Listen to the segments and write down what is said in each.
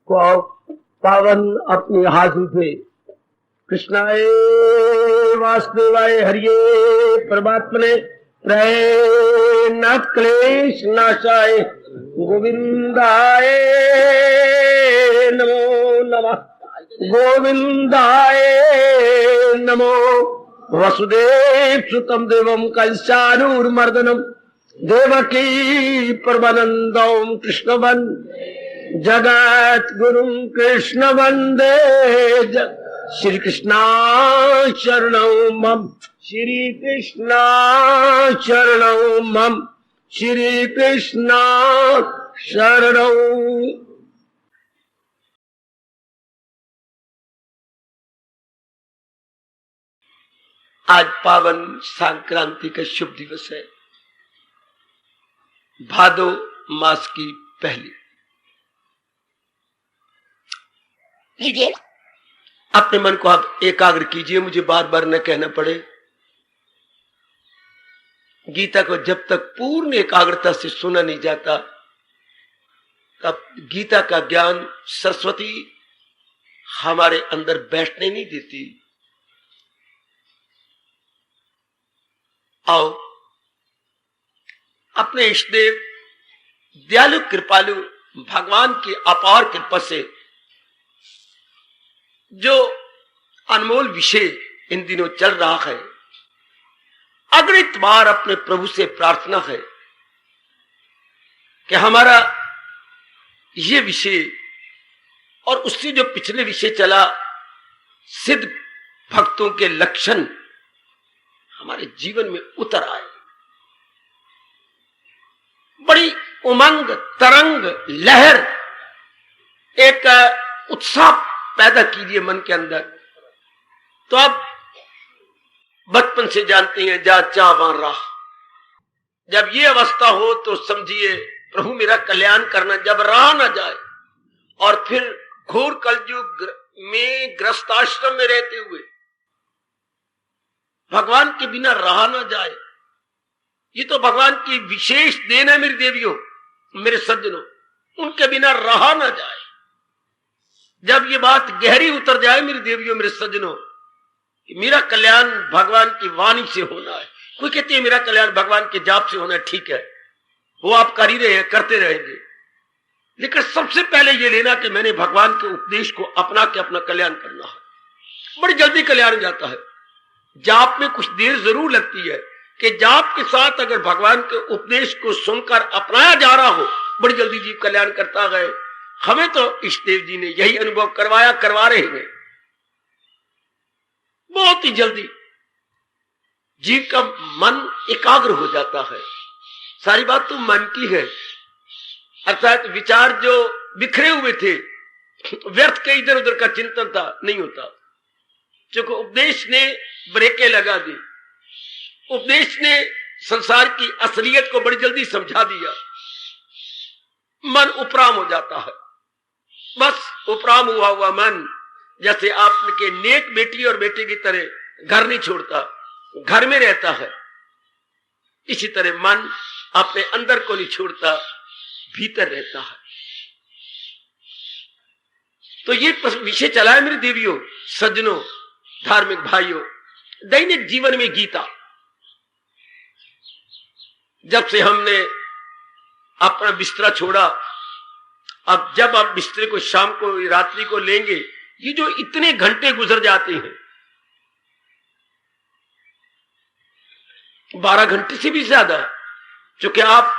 को पावन अपनी हाथों से कृष्णाय वासुदेवाय हरिये परमात्मने प्रणत क्लेश नाशाय गोविंदाय नमो नमः गोविंदाय नमो वसुदेव सुतम देवम कंसानूरमर्दनम देवकी परमानंदम कृष्ण जगत गुरु कृष्ण वंदे श्री कृष्णा शरणं मम श्री कृष्णा शरणं मम श्री कृष्णा शरणं। आज पावन संक्रांति का शुभ दिवस है। भादो मास की पहली। अपने मन को आप एकाग्र कीजिए, मुझे बार बार न कहना पड़े। गीता को जब तक पूर्ण एकाग्रता से सुना नहीं जाता तब गीता का ज्ञान सरस्वती हमारे अंदर बैठने नहीं देती। आओ अपने इष्टदेव दयालु कृपालु भगवान की अपार कृपा से जो अनमोल विषय इन दिनों चल रहा है, अगणित बार अपने प्रभु से प्रार्थना है कि हमारा ये विषय और उससे जो पिछले विषय चला सिद्ध भक्तों के लक्षण हमारे जीवन में उतर आए। बड़ी उमंग तरंग लहर एक उत्साह पैदा कीजिए मन के अंदर। तो आप बचपन से जानते हैं जा चा वहां राह। जब ये अवस्था हो तो समझिए प्रभु मेरा कल्याण करना, जब राह ना जाए और फिर घोर कलयुग में ग्रस्ताश्रम में रहते हुए भगवान के बिना रहा ना जाए, ये तो भगवान की विशेष देन है मेरी देवियों मेरे सज्जनों, उनके बिना रहा ना जाए। जब ये बात गहरी उतर जाए मेरी देवियों मेरे सज्जनों, मेरा कल्याण भगवान की वाणी से होना है। कोई कहते हैं मेरा कल्याण भगवान के जाप से होना है, ठीक है वो आप कर ही रहे हैं, करते रहेंगे, लेकिन सबसे पहले ये लेना कि मैंने भगवान के उपदेश को अपना के अपना कल्याण करना है। बड़ी जल्दी कल्याण हो जाता है। जाप में कुछ देर जरूर लगती है कि जाप के साथ अगर भगवान के उपदेश को सुनकर अपनाया जा रहा हो बड़ी जल्दी जीव कल्याण करता गए। हमें तो इष्टदेव जी ने यही अनुभव करवाया, करवा रहे हैं। बहुत ही जल्दी जीव का मन एकाग्र हो जाता है। सारी बात तो मन की है, अर्थात विचार जो बिखरे हुए थे, व्यर्थ के इधर उधर का चिंतन था, नहीं होता। क्योंकि उपदेश ने ब्रेकें लगा दी, उपदेश ने संसार की असलियत को बड़ी जल्दी समझा दिया। मन उपराम हो जाता है। बस उपराम हुआ मन जैसे आपके नेक बेटी और बेटे की तरह घर नहीं छोड़ता, घर में रहता है, इसी तरह मन अपने अंदर को नहीं छोड़ता, भीतर रहता है। तो ये विषय चला है मेरी देवियों सज्जनों धार्मिक भाइयों। दैनिक जीवन में गीता, जब से हमने अपना बिस्तरा छोड़ा, अब जब आप बिस्तरे को शाम को रात्रि को लेंगे, ये जो इतने घंटे गुजर जाते हैं, 12 घंटे से भी ज्यादा, क्योंकि आप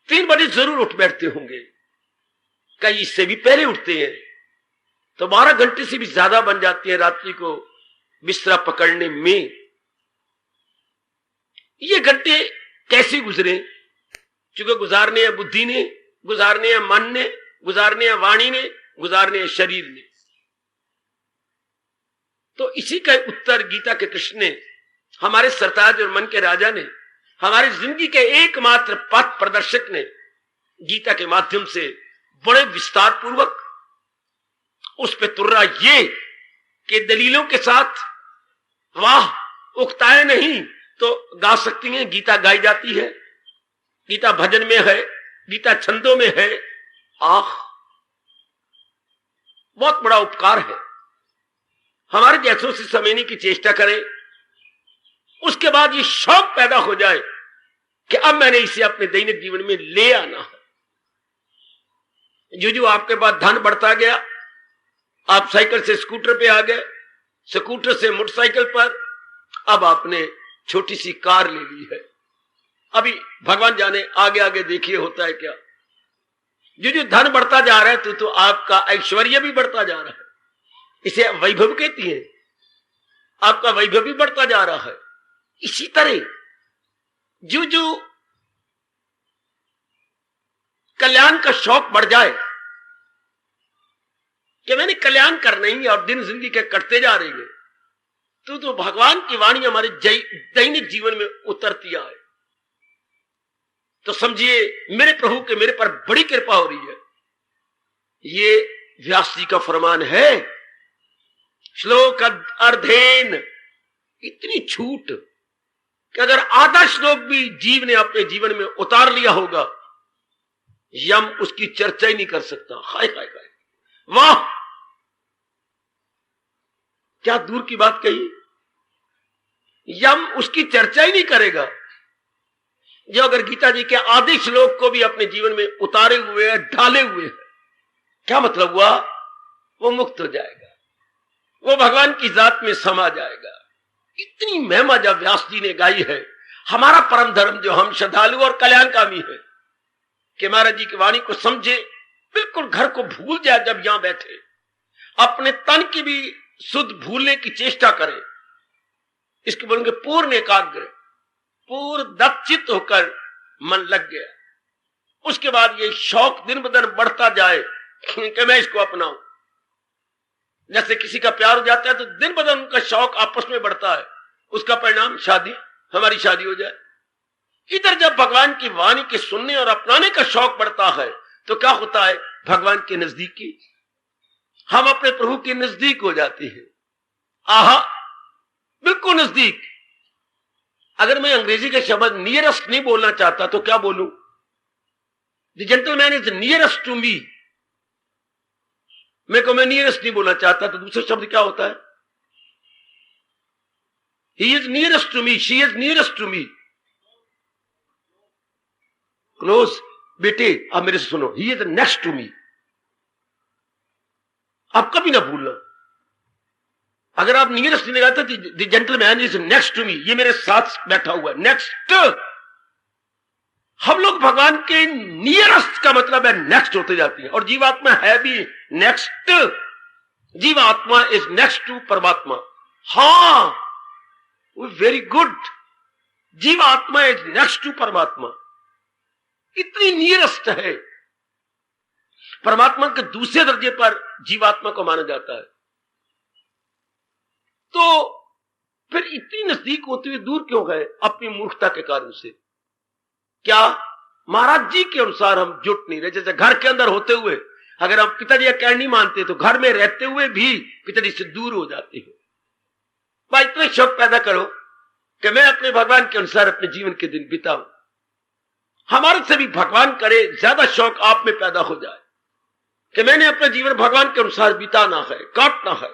3 बजे जरूर उठ बैठते होंगे, कई इससे भी पहले उठते हैं, तो 12 घंटे से भी ज्यादा बन जाती है रात्रि को बिस्तरा पकड़ने में। ये घंटे कैसे गुजरे? क्योंकि गुजारने हैं बुद्धि ने, गुजारने हैं मन ने, गुजारने हैं वाणी ने, गुजारने हैं शरीर ने। तो इसी का उत्तर गीता के कृष्ण ने, हमारे सरताज और मन के राजा ने, हमारी जिंदगी के एकमात्र पथ प्रदर्शक ने गीता के माध्यम से बड़े विस्तार पूर्वक उस पे तुर्रा ये कि दलीलों के साथ वाह उक्ताएं नहीं तो गा सकती हैं, गीता गाई जाती है, गीता भजन में है, गीता छंदों में है, आह, बहुत बड़ा उपकार है। हमारे जैसों से समझने की चेष्टा करें, उसके बाद ये शौक पैदा हो जाए कि अब मैंने इसे अपने दैनिक जीवन में ले आना है। जो आपके पास धन बढ़ता गया, आप साइकिल से स्कूटर पे आ गए, स्कूटर से मोटरसाइकिल पर, अब आपने छोटी सी कार ले ली है। अभी भगवान जाने आगे आगे देखिए होता है क्या। जो धन बढ़ता जा रहा है तो आपका ऐश्वर्य भी बढ़ता जा रहा है, इसे वैभव कहती है। आपका वैभव भी बढ़ता जा रहा है। इसी तरह जो कल्याण का शौक बढ़ जाए कि मैंने कल्याण करना ही और दिन जिंदगी के कटते जा रहे हैं, तो भगवान की वाणी हमारे दैनिक जीवन में उतरती आए, तो समझिए मेरे प्रभु के मेरे पर बड़ी कृपा हो रही है। ये व्यास जी का फरमान है। श्लोक अर्धेन, इतनी छूट कि अगर आधा श्लोक भी जीव ने अपने जीवन में उतार लिया होगा, यम उसकी चर्चा ही नहीं कर सकता। हाय हाय हाय, वाह क्या दूर की बात कही। यम उसकी चर्चा ही नहीं करेगा। जो अगर गीता जी के आधे श्लोक को भी अपने जीवन में उतारे हुए है, ढाले हुए है, क्या मतलब हुआ? वो मुक्त हो जाएगा, वो भगवान की जात में समा जाएगा। इतनी महिमा जब व्यास जी ने गाई है। हमारा परम धर्म जो हम श्रद्धालु और कल्याणकामी है कि महाराज जी की वाणी को समझे, बिल्कुल घर को भूल जाए। जब यहां बैठे अपने तन की भी शुद्ध भूलने की चेष्टा करें, इसके बोलेंगे पूर्ण एकाग्र, पूर्ण दक्षित होकर मन लग गया। उसके बाद ये शौक दिन ब दिन बढ़ता जाए कि मैं इसको अपनाऊं। जैसे किसी का प्यार हो जाता है तो दिन ब दिन उनका शौक आपस में बढ़ता है, उसका परिणाम शादी, हमारी शादी हो जाए। इधर जब भगवान की वाणी के सुनने और अपनाने का शौक बढ़ता है तो क्या होता है? भगवान के नजदीकी, हम अपने प्रभु के नजदीक हो जाते हैं। आहा, बिल्कुल नजदीक। अगर मैं अंग्रेजी का शब्द नियरेस्ट नहीं बोलना चाहता तो क्या बोलूं? The gentleman is nearest to me. मैं नियरेस्ट नहीं बोलना चाहता तो दूसरा शब्द क्या होता है? He is nearest to me, she is nearest to me. Close. बेटे आप मेरे से सुनो, he is next to me. आप कभी ना भूलना। अगर आप नियरेस्ट नहीं लगाते तो the gentleman is next to me, ये मेरे साथ बैठा हुआ है, नेक्स्ट। हम लोग भगवान के नियरेस्ट का मतलब है नेक्स्ट होते जाती है, और जीवात्मा है भी नेक्स्ट। जीवात्मा इज नेक्स्ट टू परमात्मा। हाँ, वेरी गुड। जीवात्मा इज नेक्स्ट टू परमात्मा, इतनी नियरेस्ट है। परमात्मा के दूसरे दर्जे पर जीवात्मा को माना जाता है। तो फिर इतनी नजदीक होते हुए दूर क्यों गए? अपनी मूर्खता के कारण से। क्या महाराज जी के अनुसार हम जुट नहीं रहे? जैसे घर के अंदर होते हुए अगर हम पिताजी का कहना नहीं मानते तो घर में रहते हुए भी पिताजी से दूर हो जाते हैं। भाई इतना शौक पैदा करो कि मैं अपने भगवान के अनुसार अपने जीवन के दिन बिताऊं। हमारे से भी भगवान करे ज्यादा शौक आप में पैदा हो जाए कि मैंने अपना जीवन भगवान के अनुसार बिताना है, काटना है।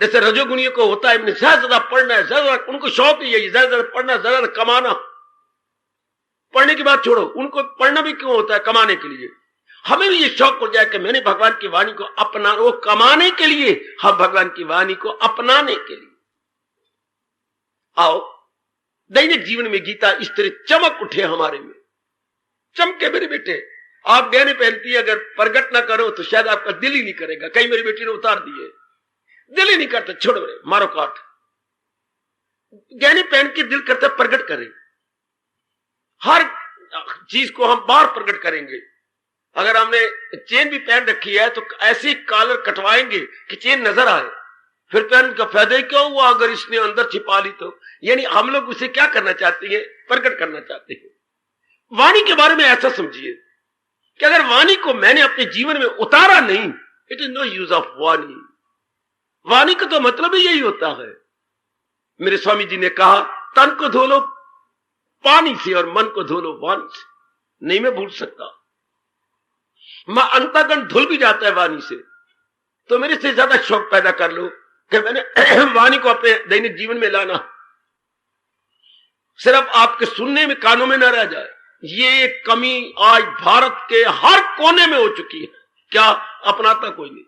जैसे रजोगुणियों को होता है ज्यादा पढ़ना है, ज्यादा उनको शौक ही है, ज्यादा पढ़ना, ज्यादा कमाना। पढ़ने की बात छोड़ो, उनको पढ़ना भी क्यों होता है? कमाने के लिए। हमें भी ये शौक हो जाए कि मैंने भगवान की वाणी को अपना, वो कमाने के लिए, हम भगवान की वाणी को अपनाने के लिए। आओ दैनिक जीवन में गीता इस तरह चमक उठे हमारे में। चमके मेरे बेटे। आप गहने पहनती है, अगर प्रगट ना करो तो शायद आपका दिल ही नहीं करेगा। कई मेरी बेटी ने उतार दिए, दिल ही नहीं करता, छोड़ो रे, मारो काट। गहने पहन के दिल करता प्रगट करें, हर चीज को हम बाहर प्रकट करेंगे। अगर हमने चेन भी पहन रखी है तो ऐसे कॉलर कटवाएंगे कि चेन नजर आए, फिर पहन का फायदा ही क्या हुआ अगर इसने अंदर छिपा ली तो। यानी हम लोग उसे क्या करना चाहते हैं? प्रकट करना चाहते हैं। वाणी के बारे में ऐसा समझिए कि अगर वाणी को मैंने अपने जीवन में उतारा नहीं, it is no use of वाणी। वाणी का तो मतलब ही यही होता है। मेरे स्वामी जी ने कहा, तन को धो लो पानी से और मन को धो लो वाणी से। नहीं मैं भूल सकता। अंतःकरण धुल भी जाता है वाणी से, तो मेरे से ज्यादा शौक पैदा कर लो कि मैंने वाणी को अपने दैनिक जीवन में लाना, सिर्फ आपके सुनने में, कानों में न रह जाए। ये कमी आज भारत के हर कोने में हो चुकी है। क्या अपनाता कोई नहीं।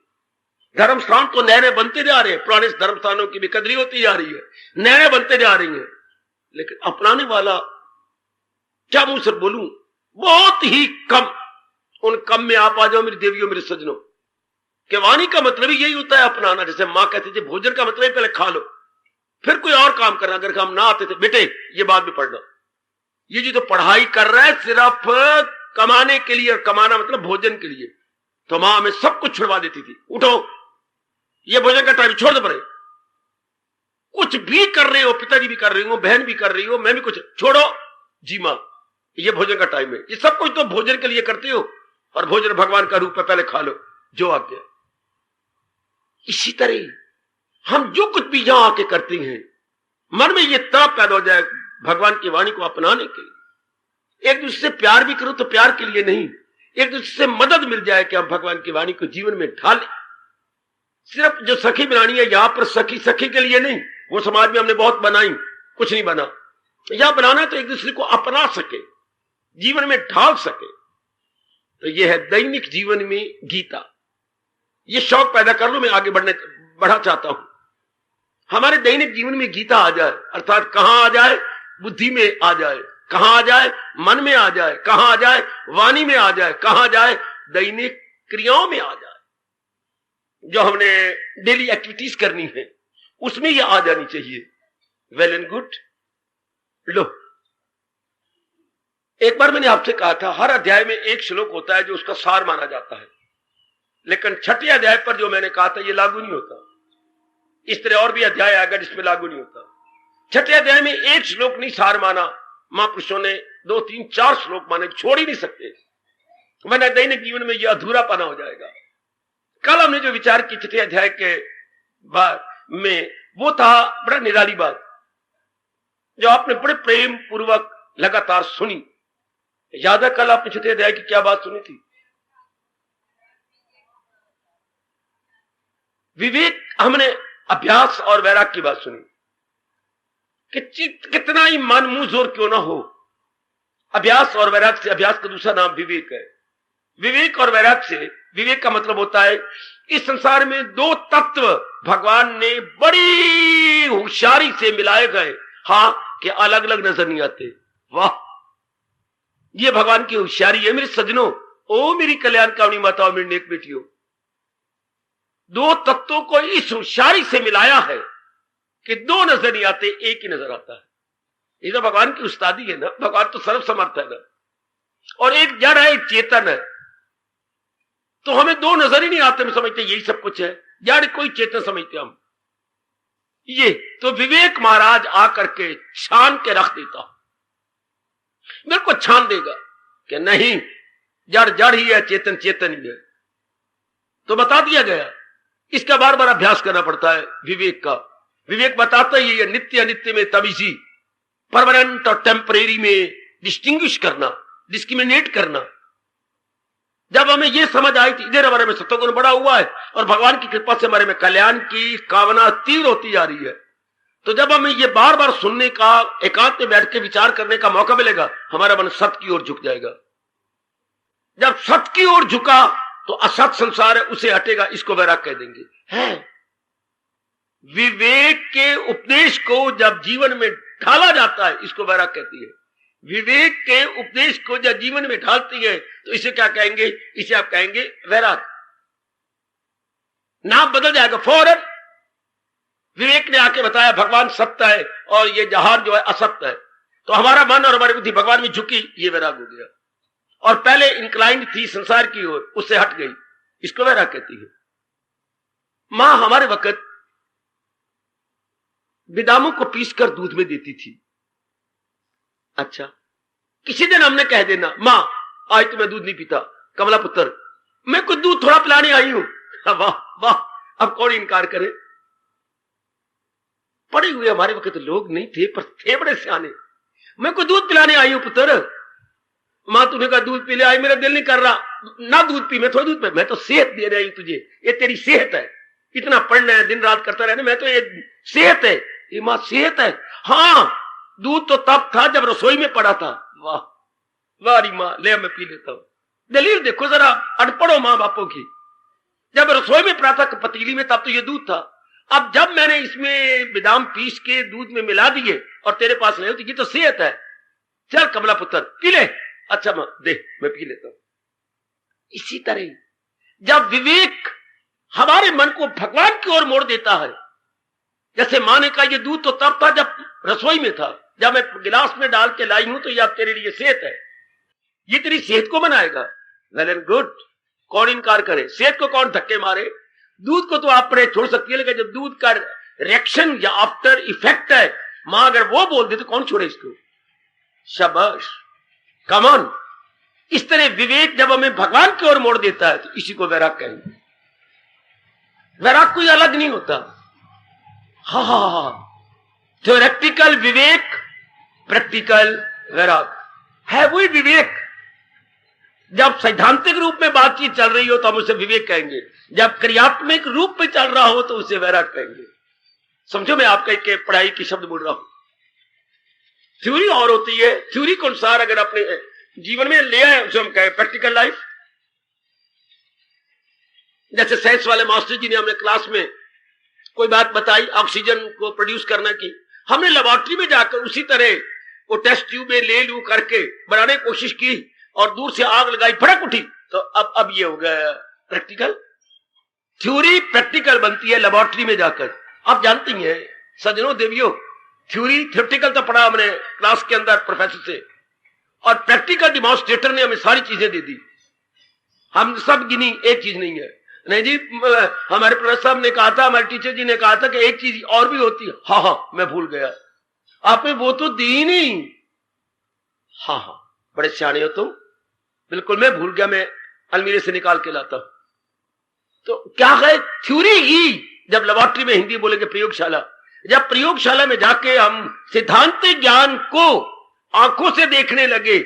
धर्म स्थान तो नए नए बनते जा रहे हैं, पुराने धर्म स्थानों की भी कदरी होती जा रही है, नए नए बनते जा रही है, लेकिन अपनाने वाला क्या मुंह से बोलूं, बहुत ही कम। उन कम में आप आ जाओ मेरी देवियों, मेरे सज्जनों, कि वाणी का मतलब ही यही होता है अपनाना। जैसे मां कहती थी भोजन का मतलब पहले खा लो फिर कोई और काम करना। अगर काम ना आते थे, बेटे ये बात भी पढ़ना, ये जो तो पढ़ाई कर रहा है सिर्फ कमाने के लिए, और कमाना मतलब भोजन के लिए, तो मां हमें सब कुछ छुड़वा देती थी। उठो, ये भोजन का टाइम छोड़ दो, पड़े कुछ भी कर रहे हो, पिताजी भी कर रही हो, बहन भी कर रही हो, मैं भी, कुछ छोड़ो जी मां, ये भोजन का टाइम है। ये सब कुछ तो भोजन के लिए करते हो, और भोजन भगवान का रूप है, पहले खा लो जो आ गया। इसी तरह हम जो कुछ भी यहां आके करते हैं, मन में ये तड़प पैदा हो जाए भगवान की वाणी को अपनाने के लिए। एक दूसरे से प्यार भी करो तो प्यार के लिए नहीं, एक दूसरे से मदद मिल जाए कि हम भगवान की वाणी को जीवन में ढालें। सिर्फ जो सखी बनानी है यहां पर, सखी सखी के लिए नहीं, वो समाज में हमने बहुत बनाई, कुछ नहीं बना। यहां बनाना तो एक दूसरे को अपना सके, जीवन में ढाल सके। तो यह है दैनिक जीवन में गीता। ये शौक पैदा कर लो, मैं आगे बढ़ा चाहता हूं। हमारे दैनिक जीवन में गीता आ जाए, अर्थात कहां आ जाए, बुद्धि में आ जाए, कहां आ जाए, मन में आ जाए, कहां आ जाए, वाणी में आ जाए, कहां आ जाए, दैनिक क्रियाओं में आ जाए। जो हमने डेली एक्टिविटीज करनी है उसमें ये आ जानी चाहिए। Well and good. लो, एक बार मैंने आपसे कहा था हर अध्याय में एक श्लोक होता है जो उसका सार माना जाता है, लेकिन छठे अध्याय पर जो मैंने कहा था ये लागू नहीं होता। इस तरह और भी अध्याय आएगा जिसमें लागू नहीं होता। छठे अध्याय में एक श्लोक नहीं सार माना, महापुरुषों ने 2, 3, 4 श्लोक माने, छोड़ ही नहीं सकते, वरना दैनिक जीवन में यह अधूरापना हो जाएगा। कल हमने जो विचार की छठे अध्याय के बाद में, वो था बड़ा निराली बात जो आपने बड़े प्रेम पूर्वक लगातार सुनी। याद है कल आपने छठे अध्याय की क्या बात सुनी थी? विवेक, हमने अभ्यास और वैराग्य की बात सुनी कि कितना ही मन मुंह जोर क्यों ना हो, अभ्यास और वैराग्य से, अभ्यास का दूसरा नाम विवेक है। विवेक और वैराग्य से, विवेक का मतलब होता है इस संसार में 2 तत्व भगवान ने बड़ी होशियारी से मिलाए गए, हां, कि अलग अलग नजर नहीं आते। वाह, ये भगवान की होशियारी है मेरे सज्जनों। ओ मेरी कल्याणकामनी माताओं, मेरी नेक बेटियों, 2 तत्वों को इस होशियारी से मिलाया है कि 2 नजर नहीं आते, एक ही नजर आता है। ये तो भगवान की उस्तादी है ना, भगवान तो सर्वसमर्थ है ना। और एक जड़ है, एक चेतन है, तो हमें 2 नजर ही नहीं आते, हम समझते यही सब कुछ है, जड़ कोई चेतन समझते हम। ये तो विवेक महाराज आकर के छान के रख देता, मेरे को छान देगा कि नहीं, जड़ जड़ ही है, चेतन चेतन ही है। तो बता दिया गया, इसका बार बार अभ्यास करना पड़ता है विवेक का। विवेक बताता ही है नित्य अनित्य में तमीजी, परमानेंट और टेम्परेरी में डिस्टिंग्विश करना, डिस्क्रिमिनेट करना। जब हमें यह समझ आई थी, इधर हमारे में सत्वगुण बड़ा हुआ है और भगवान की कृपा से हमारे में कल्याण की कामना तीव्र होती जा रही है, तो जब हमें ये बार बार सुनने का, एकांत में बैठ के विचार करने का मौका मिलेगा, हमारा मन सत्य की ओर झुक जाएगा। जब सत्य की ओर झुका तो असत संसार है, उसे हटेगा, इसको वैराग कह देंगे। है विवेक के उपदेश को जब जीवन में ढाला जाता है, इसको वैराग कहती है। विवेक के उपदेश को जब जीवन में ढालती है तो इसे क्या कहेंगे? इसे आप कहेंगे वैराग। नाम बदल जाएगा फौरन। विवेक ने आके बताया भगवान सत्य है और ये जहान जो है असत्य है, तो हमारा मन और हमारी बुद्धि भगवान में झुकी, ये वैराग हो गया। और पहले इंक्लाइंड थी संसार की ओर, उससे हट गई, इसको वैराग कहती है। मां हमारे वक्त बिदामों को पीसकर दूध में देती थी। अच्छा, किसी दिन हमने कह देना, मां आज तो मैं दूध नहीं पीता, कमला पुत्र मैं कुछ दूध थोड़ा पिलाने आई हूं। वाह वाह, अब कौन इनकार करे। पड़े हुए हमारे वक्त लोग नहीं थे, पर थे बड़े सियाने। मैं कुछ दूध पिलाने आई हूं पुत्र, माँ तूने कहा दूध पी ले, आई मेरा दिल नहीं कर रहा, ना दूध पी, मैं थोड़ा दूध पी, मैं तो सेहत दे रही हूं तुझे, ये तेरी सेहत है, इतना पढ़ना है, दिन रात करता रहना, मैं तो ये सेहत है, ये माँ सेहत है। हाँ दूध तो तब था जब रसोई में पड़ा था। वाह वारी माँ, ले मैं पी लेता हूं। दलील देखो जरा, अनपढ़ो माँ बापों की। जब रसोई में पड़ा था पतीली में तब तो ये दूध था, अब जब मैंने इसमें बादाम पीस के दूध में मिला दिए और तेरे पास नहीं होती, ये तो सेहत है, चल कमला पुत्र पी ले। अच्छा मां दे, मैं पी लेता हूं। इसी तरह जब विवेक हमारे मन को भगवान की ओर मोड़ देता है, जैसे मां ने कहा ये दूध तो तब था जब रसोई में था, जब मैं गिलास में डाल के लाई हूं तो ये अब तेरे लिए सेहत है, ये तेरी सेहत को बनाएगा। वेल एंड गुड, कौन इनकार करे, सेहत को कौन धक्के मारे। दूध को तो आप पर छोड़ सकती है, लेकिन जब दूध का रिएक्शन या आफ्टर इफेक्ट है, मां अगर वो बोल दे तो कौन छोड़े इसको। शाबाश, कम ऑन। इस तरह विवेक जब हमें भगवान की ओर मोड़ देता है तो इसी को वैराग कहेंगे। वैराग कोई अलग नहीं होता। हा थ्योरेटिकल विवेक, प्रैक्टिकल वैराग है वही विवेक। जब सैद्धांतिक रूप में बातचीत चल रही हो तो हम उसे विवेक कहेंगे, जब क्रियात्मक रूप में चल रहा हो तो उसे वैराग कहेंगे। समझो मैं आपका एक पढ़ाई की शब्द बोल रहा हूं। थ्योरी और होती है, थ्योरी के अनुसार अगर अपने जीवन में ले आए उसे हम कहें प्रैक्टिकल लाइफ। जैसे साइंस वाले मास्टर जी ने हमने क्लास में कोई बात बताई ऑक्सीजन को प्रोड्यूस करने की, हमने लेबोरेटरी में जाकर उसी तरह वो टेस्ट ट्यूब में ले लू करके बनाने की कोशिश की और दूर से आग लगाई, फड़क उठी, तो अब ये हो गया प्रैक्टिकल। थ्योरी प्रैक्टिकल बनती है लेबोरेटरी में जाकर। आप जानती हैं सज्जनों देवियों, थ्योरी थ्योरेटिकल तो पढ़ा हमने क्लास के अंदर प्रोफेसर से, और प्रैक्टिकल डिमॉन्स्ट्रेटर ने हमें सारी चीजें दे दी, हम सब गिनी, एक चीज नहीं है। नहीं जी, हमारे प्रोफेसर साहब ने कहा था, हमारे टीचर जी ने कहा था कि एक चीज और भी होती है। हाँ मैं भूल गया, आपने वो तो दी ही नहीं। हाँ बड़े सियाने हो तुम। बिल्कुल मैं भूल गया, मैं अलमीरे से निकाल के लाता हूं। तो क्या है थ्योरी ही, जब लेबोरेटरी में हिंदी बोलेंगे प्रयोगशाला, जब प्रयोगशाला में जाके हम सिद्धांतिक ज्ञान को आंखों से देखने लगे,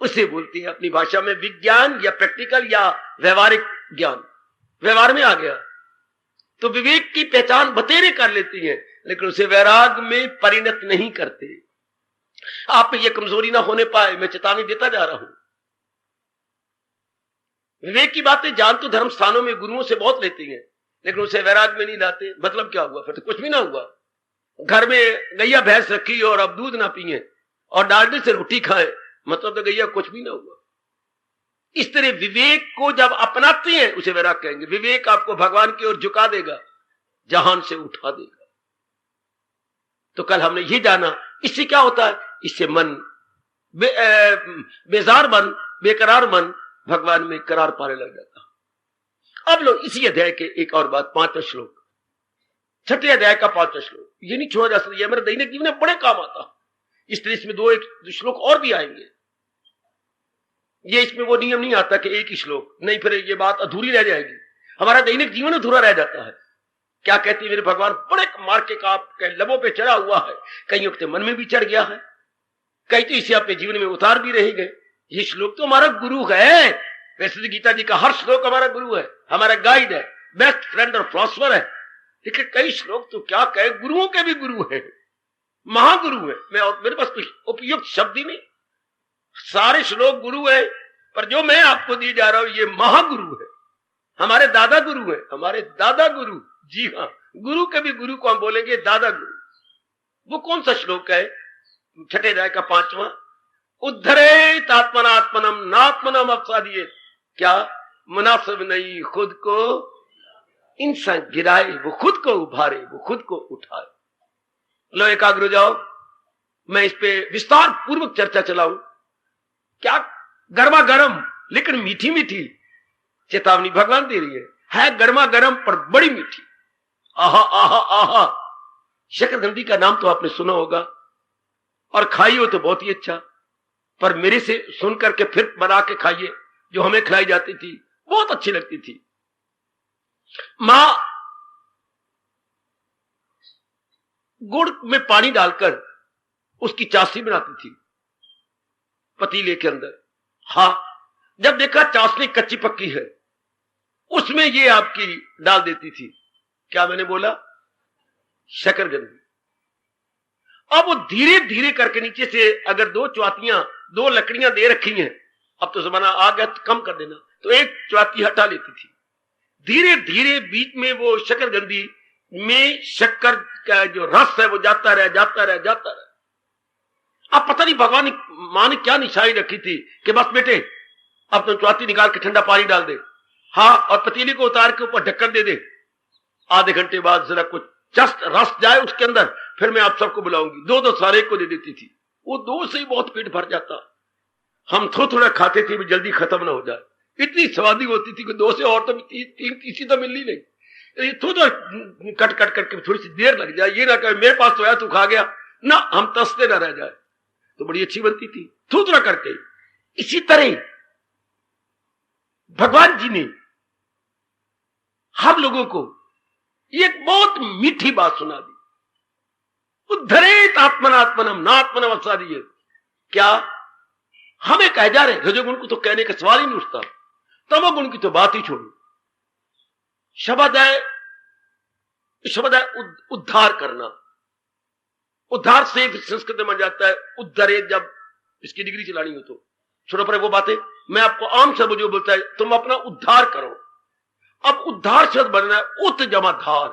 उसे बोलती है अपनी भाषा में विज्ञान या प्रैक्टिकल या व्यवहारिक ज्ञान। व्यवहार में आ गया तो विवेक की पहचान बतेरे कर लेती है, लेकिन उसे वैराग में परिणत नहीं करते। आप में यह कमजोरी ना होने पाए, मैं चेतावनी देता जा रहा हूं। विवेक की बातें जान तो धर्म स्थानों में गुरुओं से बहुत लेती हैं, लेकिन उसे वैराग में नहीं लाते। मतलब क्या हुआ, फिर तो कुछ भी ना हुआ। घर में गैया भैंस रखी और अब दूध ना पिए और डालडे से रोटी खाए, मतलब तो गैया कुछ भी ना हुआ। इस तरह विवेक को जब अपनाते हैं उसे वैराग कहेंगे। विवेक आपको भगवान की ओर झुका देगा, जहान से उठा देगा। तो कल हमने ये जाना, इससे क्या होता है, इससे मन बेजार मन, बेकरार मन भगवान में करार पाने लग जाता। अब लो इसी अध्याय के एक और बात, 5वां श्लोक, 6ठे अध्याय का 5वां श्लोक, ये नहीं छोड़ा जा सकता, ये मेरे दैनिक जीवन में बड़े काम आता। इस तरह इसमें दो एक श्लोक और भी आएंगे। ये इसमें वो नियम नहीं आता कि एक ही श्लोक, नहीं फिर ये बात अधूरी रह जाएगी, हमारा दैनिक जीवन अधूरा रह जाता है। क्या कहती है मेरे भगवान, बड़े मार के काप के लबों पे चढ़ा हुआ है, कईयों के मन में भी चढ़ गया है, कई तो इसे अपने जीवन में उतार भी रह गए। ये श्लोक तो हमारा गुरु है। वैसे तो गीता जी का हर श्लोक हमारा गुरु है, हमारा गाइड है, बेस्ट फ्रेंड और फिलॉसफर है, लेकिन कई श्लोक तो क्या कहे, गुरुओं के भी गुरु है, महागुरु है। मैं और मेरे पास कुछ उपयुक्त शब्द ही नहीं, सारे श्लोक गुरु है, पर जो मैं आपको दिए जा रहा हूं ये महागुरु है, हमारे दादा गुरु है, हमारे दादा गुरु। जी हाँ, गुरु के भी गुरु को हम बोलेंगे दादा गुरु। वो कौन सा श्लोक है, 6ठे अध्याय का 5वां, उद्धरेत आत्मनात्मनम नात्मनम अवसादिये। क्या मुनासिब नहीं खुद को इंसान गिराए, वो खुद को उभारे, वो खुद को उठाए। लो एकाग्र हो जाओ, मैं इस पे विस्तार पूर्वक चर्चा चलाऊं। क्या गर्मा गर्म लेकिन मीठी मीठी चेतावनी भगवान दे रही है गर्मा गर्म पर बड़ी मीठी। आहा आहा आहा, शकरकंदी का नाम तो आपने सुना होगा और खाई हो तो बहुत ही अच्छा, पर मेरे से सुन करके फिर बना के खाइए, जो हमें खिलाई जाती थी बहुत अच्छी लगती थी। मां गुड़ में पानी डालकर उसकी चाशनी बनाती थी पतीले के अंदर, हाँ, जब देखा चाशनी कच्ची पक्की है, उसमें ये आपकी डाल देती थी, क्या मैंने बोला, शकरकंदी। अब वो धीरे धीरे करके नीचे से अगर दो च्वातियां, दो लकड़ियां दे रखी हैं, अब तो जमाना आ गया तो कम कर देना, तो एक च्वाती हटा लेती थी। धीरे धीरे बीच में वो शकरकंदी में शक्कर का जो रस है वो जाता रहा जाता रहा जाता रहा। अब पता नहीं भगवान मां ने क्या निशानी रखी थी कि बस बेटे अब तुम च्वाती निकाल के ठंडा पानी डाल दे, हाँ, और पतीली को उतार के ऊपर ढक्कन दे दे, आधे घंटे बाद जरा कुछ जस्ट रस जाए उसके अंदर, फिर मैं आप सबको बुलाऊंगी। दो दो सारे को दे देती थी, वो दो से ही बहुत पेट भर जाता। हम थोड़ा जल्दी खाते थे, जल्दी खत्म ना हो जाए, इतनी स्वादी होती थी कि दो से और तो तीसरी तो मिल ही नहीं। थोड़ा कट कट करके थोड़ी सी देर लग जाए, ये ना कहे मेरे पास तो आया तू खा गया, ना, हम तसते ना रह जाए, तो बड़ी अच्छी बनती थी थोड़ा करके। इसी तरह भगवान जी ने हम लोगों को एक बहुत मीठी बात सुना दी, उद्धरेत आत्मनात्मनम नात्मनम अवसादी। क्या हमें कह जा रहे, रजोगुण को तो कहने का सवाल ही नहीं उठता, तमोगुण की तो बात ही छोड़ो। शब्द है उद्धार करना, उद्धार से संस्कृत में जाता है उद्धरे, जब इसकी डिग्री चलानी हो तो छोड़ो पर वो बातें, मैं आपको आम शब्द जो बोलता है तुम अपना उद्धार करो। अब उद्धार शब्द बनना है उत जमा धार,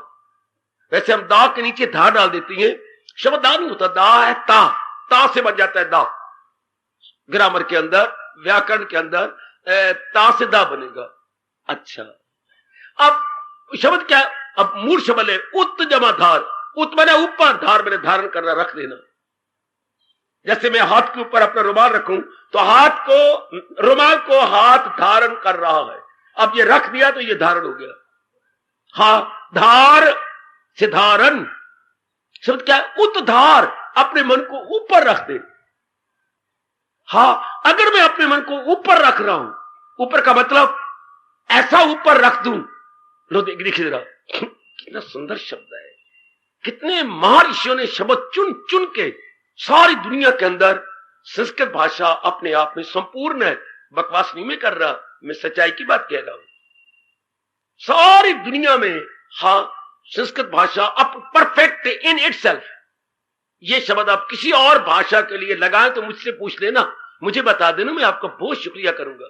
वैसे हम दा के नीचे धार डाल देती हैं, शब्द दा नहीं होता, दा है ता से बन जाता है दा, ग्रामर के अंदर व्याकरण के अंदर ता से दा बनेगा। अच्छा, अब शब्द क्या, अब मूल शब्द है उत जमा धार, उत मैंने ऊपर, धार मैंने धारण करना, रख देना। जैसे मैं हाथ के ऊपर अपना रुमाल रखूं तो हाथ को, रुमाल को हाथ धारण कर रहा है, अब ये रख दिया तो ये धारण हो गया। हाँ, धार से धारण, शब्द क्या है, उतधार, अपने मन को ऊपर रख दे। हाँ, अगर मैं अपने मन को ऊपर रख रहा हूं, ऊपर का मतलब ऐसा ऊपर रख दूं, लो देखिए जरा कितना सुंदर शब्द है, कितने महर्षियों ने शब्द चुन चुन के सारी दुनिया के अंदर। संस्कृत भाषा अपने आप में संपूर्ण है, बकवास नहीं मैं कर रहा, मैं सच्चाई की बात कह रहा हूं। सारी दुनिया में हाँ, संस्कृत भाषा अप परफेक्ट इन इटसेल्फ। ये शब्द आप किसी और भाषा के लिए लगाएं तो मुझसे पूछ लेना, मुझे बता देना, मैं आपका बहुत शुक्रिया करूंगा।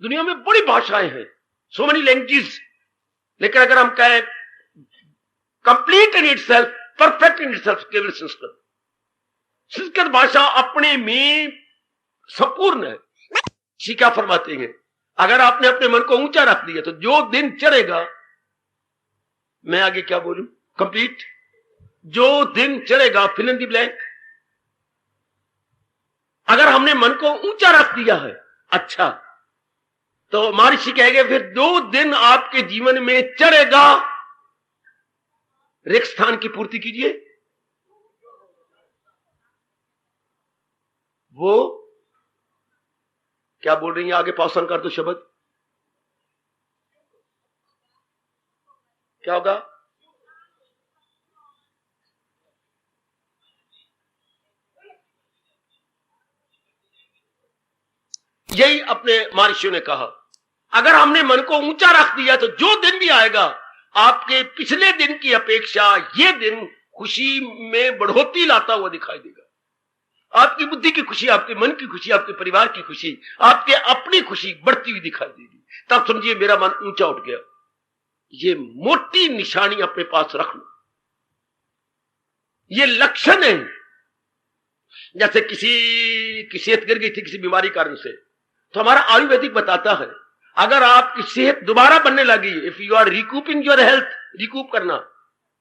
दुनिया में बड़ी भाषाएं हैं, सो मेनी लैंग्वेजेस, लेकिन अगर हम कहें complete in itself, perfect in itself, केवल संस्कृत। संस्कृत भाषा अपने में संपूर्ण है। क्या फरमाते हैं, अगर आपने अपने मन को ऊंचा रख दिया तो जो दिन चढ़ेगा, मैं आगे क्या बोलूं, कंप्लीट, जो दिन चढ़ेगा फिल इन द ब्लैंक। अगर हमने मन को ऊंचा रख दिया है, अच्छा, तो महर्षि कहेंगे फिर 2 दिन आपके जीवन में चढ़ेगा, रिक्त स्थान की पूर्ति कीजिए। वो क्या बोल रही है, आगे पासन कर दो शब्द, क्या होगा, यही अपने महर्षियों ने कहा, अगर हमने मन को ऊंचा रख दिया तो जो दिन भी आएगा आपके पिछले दिन की अपेक्षा ये दिन खुशी में बढ़ोतरी लाता हुआ दिखाई देगा। आपकी बुद्धि की खुशी, आपके मन की खुशी, आपके परिवार की खुशी, आपके अपनी खुशी बढ़ती हुई दिखाई देगी। तब समझिए मेरा मन ऊंचा उठ गया। ये मोटी निशानी अपने पास रख लो, ये लक्षण है। जैसे किसी की सेहत गिर गई थी किसी बीमारी कारण से, तो हमारा आयुर्वेदिक बताता है अगर आपकी सेहत दोबारा बनने लगी, if you are recouping your health, recoup करना,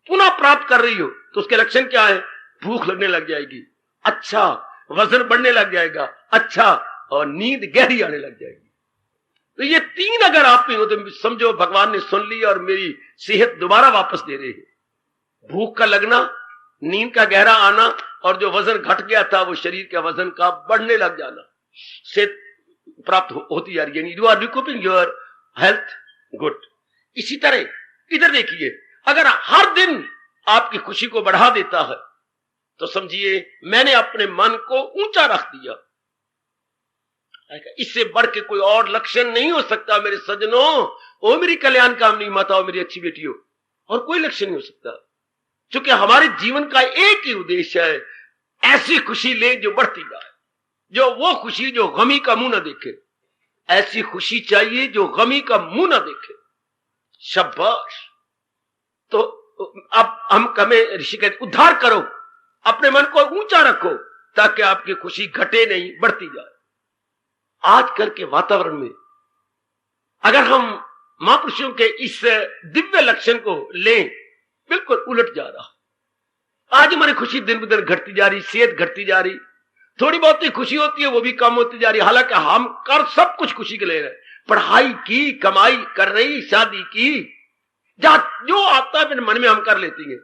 पुनः प्राप्त कर रही हो, तो उसके लक्षण क्या है, भूख लगने लग जाएगी, अच्छा, वजन बढ़ने लग जाएगा, अच्छा, और नींद गहरी आने लग जाएगी। तो ये 3 अगर आप में हो तो समझो भगवान ने सुन ली और मेरी सेहत दोबारा वापस दे रही है। भूख का लगना, नींद का गहरा आना, और जो वजन घट गया था वो शरीर के वजन का बढ़ने लग जाना से प्राप्त होती जा रही है। You are recouping your health, good. इसी तरह इधर देखिए, अगर हर दिन आपकी खुशी को बढ़ा देता है तो समझिए मैंने अपने मन को ऊंचा रख दिया। इससे बढ़ के कोई और लक्षण नहीं हो सकता मेरे सज्जनों। ओ मेरी कल्याण कामनी माता, मेरी अच्छी बेटियों, और कोई लक्ष्य नहीं हो सकता, क्योंकि हमारे जीवन का एक ही उद्देश्य है, ऐसी खुशी ले जो बढ़ती जाए, जो वो खुशी जो गमी का मुंह ना देखे। ऐसी खुशी चाहिए जो गमी का मुंह ना देखे। शाबाश। तो अब हम हमें ऋषि कहते उद्धार करो, अपने मन को ऊंचा रखो, ताकि आपकी खुशी घटे नहीं, बढ़ती जाए। आजकल के वातावरण में अगर हम महापुरुषों के इस दिव्य लक्षण को लें, बिल्कुल उलट जा रहा। आज हमारी खुशी दिन ब दिन घटती जा रही, सेहत घटती जा रही, थोड़ी बहुत ही खुशी होती है वो भी कम होती जा रही। हालांकि हम कर सब कुछ खुशी के ले रहे, पढ़ाई की, कमाई कर रही, शादी की, जो आता है अपने मन में हम कर लेती हैं,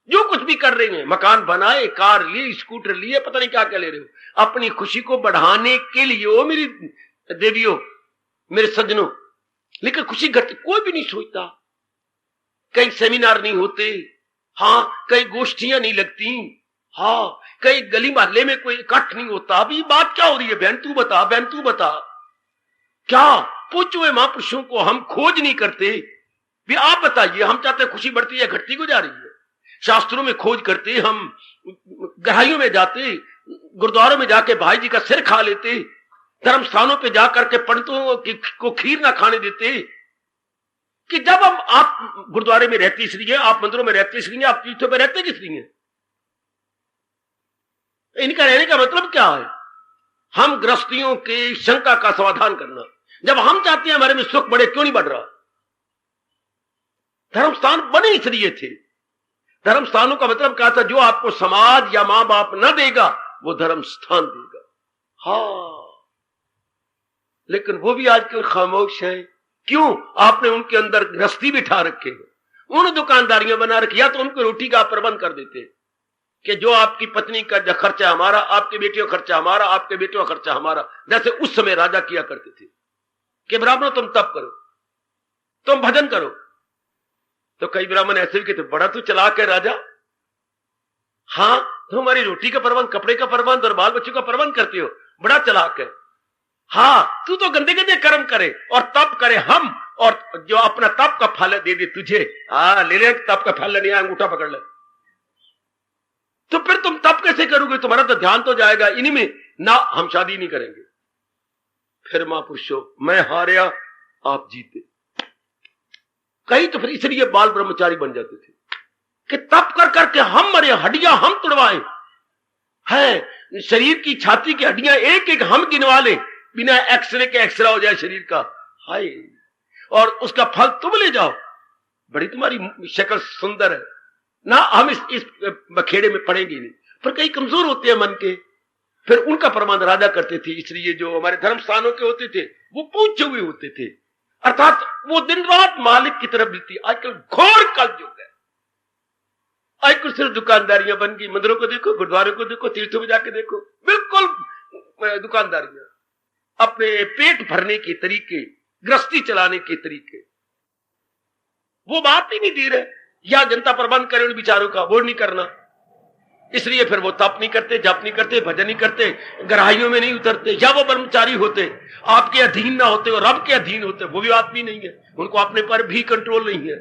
जो कुछ भी कर रहे हैं, मकान बनाए, कार ली, स्कूटर लिए, पता नहीं क्या क्या ले रहे हो अपनी खुशी को बढ़ाने के लिए। ओ मेरी देवियों, मेरे सज्जनों, लेकिन खुशी घटती कोई भी नहीं सोचता। कई सेमिनार नहीं होते, हाँ, कई गोष्ठियां नहीं लगती, हाँ, कई गली मोहल्ले में कोई इकट्ठ नहीं होता। अभी बात क्या हो रही है, बहन तू बता, बहन तू बता, क्या पूछो हुए महापुरुषों को हम खोज नहीं करते भी आप बताइए, हम चाहते खुशी बढ़ती है, घटती को जा रही है। शास्त्रों में खोज करते, हम गहराइयों में जाते, गुरुद्वारों में जाके भाई जी का सिर खा लेते, धर्म स्थानों पे जाकर के पंडितों को खीर ना खाने देते, कि जब हम आप गुरुद्वारे में रहते इसलिए, आप मंदिरों में रहते इसलिए, आप तीर्थों में रहते किस लिए? इनका रहने का मतलब क्या है? हम गृहस्थियों की शंका का समाधान करना। जब हम चाहते हैं हमारे में सुख बढ़े, क्यों नहीं बढ़ रहा? धर्म स्थान बने इसलिए थे। धर्म स्थानों का मतलब क्या था? जो आपको समाज या मां बाप न देगा वो धर्म स्थान देगा। हाँ, लेकिन वो भी आजकल खामोश है। क्यों? आपने उनके अंदर गृहस्थी बिठा रखे, उन दुकानदारियां बना रखी, या तो उनको रोटी का प्रबंध कर देते कि जो आपकी पत्नी का खर्चा हमारा, आपके बेटियों का खर्चा हमारा, आपके बेटियों का खर्चा हमारा। जैसे उस समय राजा किया करते थे कि ब्राह्मणों तुम तप करो, तुम भजन करो। तो कई ब्राह्मण ऐसे भी कहते, बड़ा तू चलाक है राजा, हाँ, तुम हमारी रोटी का प्रबंध, कपड़े का प्रबंध और बाल बच्चों का प्रबंध करते हो, बड़ा चलाक है। हाँ, तू तो गंदे गंदे कर्म करे और तप करे हम, और जो अपना तप का फल दे दे तुझे, ले ले तप का फल नहीं, अंगूठा पकड़ ले। तो फिर तुम तप कैसे करोगे? तुम्हारा तो ध्यान तो जाएगा इन्हीं में ना, हम शादी नहीं करेंगे। फिर महापुरुषों, मैं हारिया आप जीते। कई तो फिर इसलिए बाल ब्रह्मचारी बन जाते थे कि तप कर करके हम मरे, हड्डियां हम तुड़वाए हैं, शरीर की छाती की हड्डियां एक एक हम गिनवा ले, बिना एक्सरे के एक्सरा हो जाए शरीर का, हाय, और उसका फल तुम ले जाओ। बड़ी तुम्हारी शक्ल सुंदर है ना, हम इस बखेड़े में पड़ेंगे नहीं। पर कई कमजोर होते हैं मन के, फिर उनका प्रबंध राजा करते थे। इसलिए जो हमारे धर्म स्थानों के होते थे वो पूछे हुए होते थे, अर्थात वो दिन रात मालिक की तरफ मिलती। आजकल घोर कलयुग है, आजकल सिर्फ दुकानदारियां बन गई। मंदिरों को देखो, गुरुद्वारों को देखो, तीर्थों में जाके देखो, बिल्कुल दुकानदारियां, अपने पेट भरने के तरीके, गृहस्थी चलाने के तरीके, वो बात ही नहीं दे रहे। या जनता प्रबंध करे उन विचारों का, वो नहीं करना। इसलिए फिर वो तप नहीं करते, जप नहीं करते, भजन नहीं करते, गहराइयों में नहीं उतरते, या वो ब्रह्मचारी होते, आपके अधीन ना होते और रब के अधीन होते, वो भी आदमी नहीं है, उनको अपने पर भी कंट्रोल नहीं है।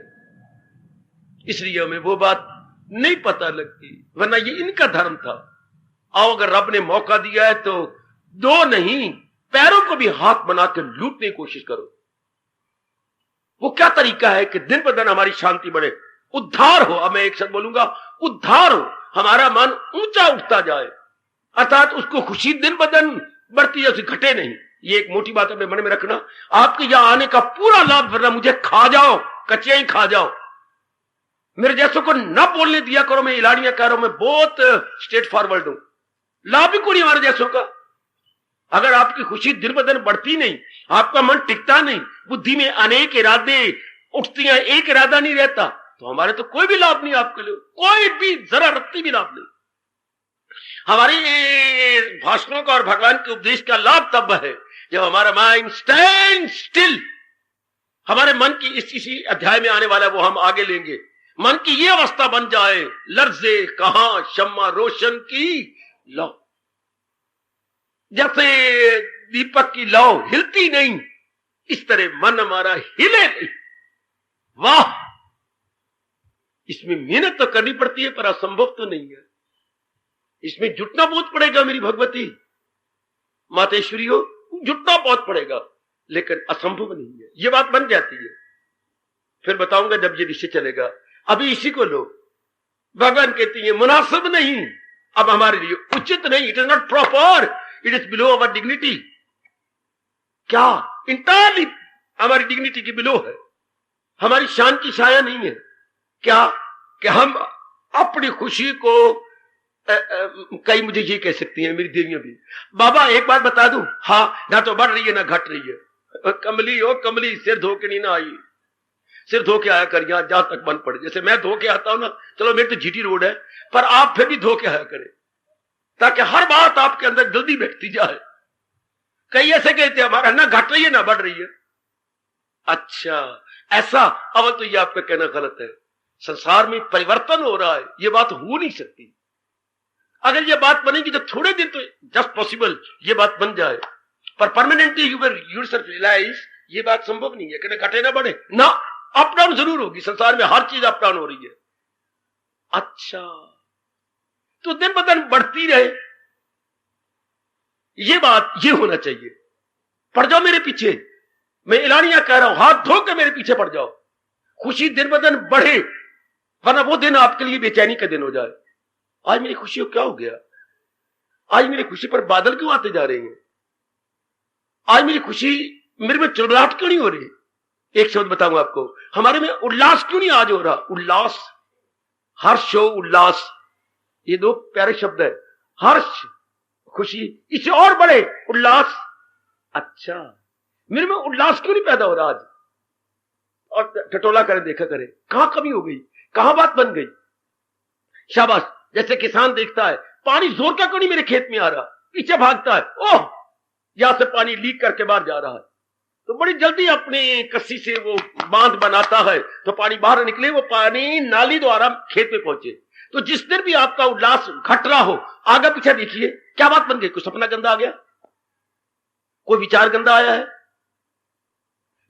इसलिए हमें वो बात नहीं पता लगती, वरना ये इनका धर्म था। आओ, अगर रब ने मौका दिया है तो दो नहीं, पैरों को भी हाथ बना के लूटने की कोशिश करो। वो क्या तरीका है कि दिन ब दिन हमारी शांति बढ़े, उद्धार हो। अब मैं एक शब्द बोलूंगा, उद्धार हो, हमारा मन ऊंचा उठता जाए, अर्थात उसको खुशी दिन ब दिन बढ़ती है, उसे घटे नहीं। ये एक मोटी बात अपने मन में रखना। आपके यहां आने का पूरा लाभ, वरना मुझे खा जाओ, कच्चियां ही खा जाओ, मेरे जैसों को न बोलने दिया करो। मैं इलाड़ियां कह रहा हूं, मैं बहुत स्ट्रेट फॉरवर्ड हूं, लाभ भी कोई हमारे जैसों का। अगर आपकी खुशी दिन ब दिन बढ़ती नहीं, आपका मन टिकता नहीं, बुद्धि में अनेक इरादे उठती हैं, एक इरादा नहीं रहता, तो हमारे तो कोई भी लाभ नहीं, आपके लिए कोई भी जरा रत्ती भी लाभ नहीं। हमारे भाषणों का और भगवान के उपदेश का लाभ तब है जब हमारा माइंड स्टैंड स्टिल। हमारे मन की इसी अध्याय में आने वाला वो हम आगे लेंगे। मन की ये अवस्था बन जाए, लर्जे कहां शम्मा रोशन की लो, जैसे दीपक की लौ हिलती नहीं, इस तरह मन हमारा हिले नहीं। वाह, इसमें मेहनत तो करनी पड़ती है पर असंभव तो नहीं है। इसमें जुटना बहुत पड़ेगा मेरी भगवती मातेश्वरी हो, जुटना बहुत पड़ेगा, लेकिन असंभव नहीं है, ये बात बन जाती है। फिर बताऊंगा जब ये विषय चलेगा। अभी इसी को लो, भगवान कहती है मुनासिब नहीं, अब हमारे लिए उचित नहीं, it is not proper, it is below our dignity. क्या? इंटायरली हमारी डिग्निटी की बिलो है, हमारी शान की छाया नहीं है। क्या कि हम अपनी खुशी को कई मुझे ये कह सकती हैं मेरी देवियां भी, बाबा एक बात बता दूं, हाँ ना तो बढ़ रही है ना घट रही है। कमली हो कमली, सिर धो के नहीं ना आई, सिर धो के आया कर, यहां जहां तक बन पड़े। जैसे मैं धो के आता हूं ना, चलो मेरी तो जीटी रोड है, पर आप फिर भी धो के आया करें, ताकि हर बात आपके अंदर जल्दी बैठती जाए। कई ऐसे कहते हैं हमारा ना घट रही है ना बढ़ रही है। अच्छा ऐसा? अवल तो ये आपका कहना गलत है। संसार में परिवर्तन हो रहा है, ये बात हो नहीं सकती। अगर ये बात बनेगी तो थोड़े दिन तो जस्ट पॉसिबल ये बात बन जाए, पर permanently you will yourself realise ये बात संभव नहीं है कि घटे ना बढ़े ना, अप डाउन जरूर होगी। संसार में हर चीज अप डाउन हो रही है। अच्छा तो दिन ब दिन बढ़ती रहे, ये बात ये होना चाहिए। पड़ जाओ मेरे पीछे, मैं एलानिया कह रहा हूं, हाथ धो के मेरे पीछे पड़ जाओ, खुशी दिन ब दिन बढ़े, वरना वो दिन आपके लिए बेचैनी का दिन हो जाए। आज मेरी खुशी को क्या हो गया? आज मेरी खुशी पर बादल क्यों आते जा रहे हैं? आज मेरी खुशी मेरे में चिड़चिड़ाहट क्यों नहीं हो रही? एक शब्द बताऊंगा आपको, हमारे में उल्लास क्यों नहीं आज हो रहा? उल्लास, हर्ष हो उल्लास, ये दो प्यारे शब्द है। हर्ष खुशी, इससे और बड़े उल्लास। अच्छा मेरे में उल्लास क्यों नहीं पैदा हो रहा आज? और टटोला करें, देखा करें कहां कमी हो गई, कहां बात बन गई। शाबाश, जैसे किसान देखता है पानी जोर का क्यों नहीं मेरे खेत में आ रहा, पीछे भागता है, ओह यहां से पानी लीक करके बाहर जा रहा है, तो बड़ी जल्दी अपनी कस्सी से वो बांध बनाता है तो पानी बाहर निकले, वो पानी नाली द्वारा खेत में पहुंचे। तो जिस दिन भी आपका उल्लास घट रहा हो, आगे पीछे देखिए क्या बात बन गई। कोई सपना गंदा आ गया, कोई विचार गंदा आया है,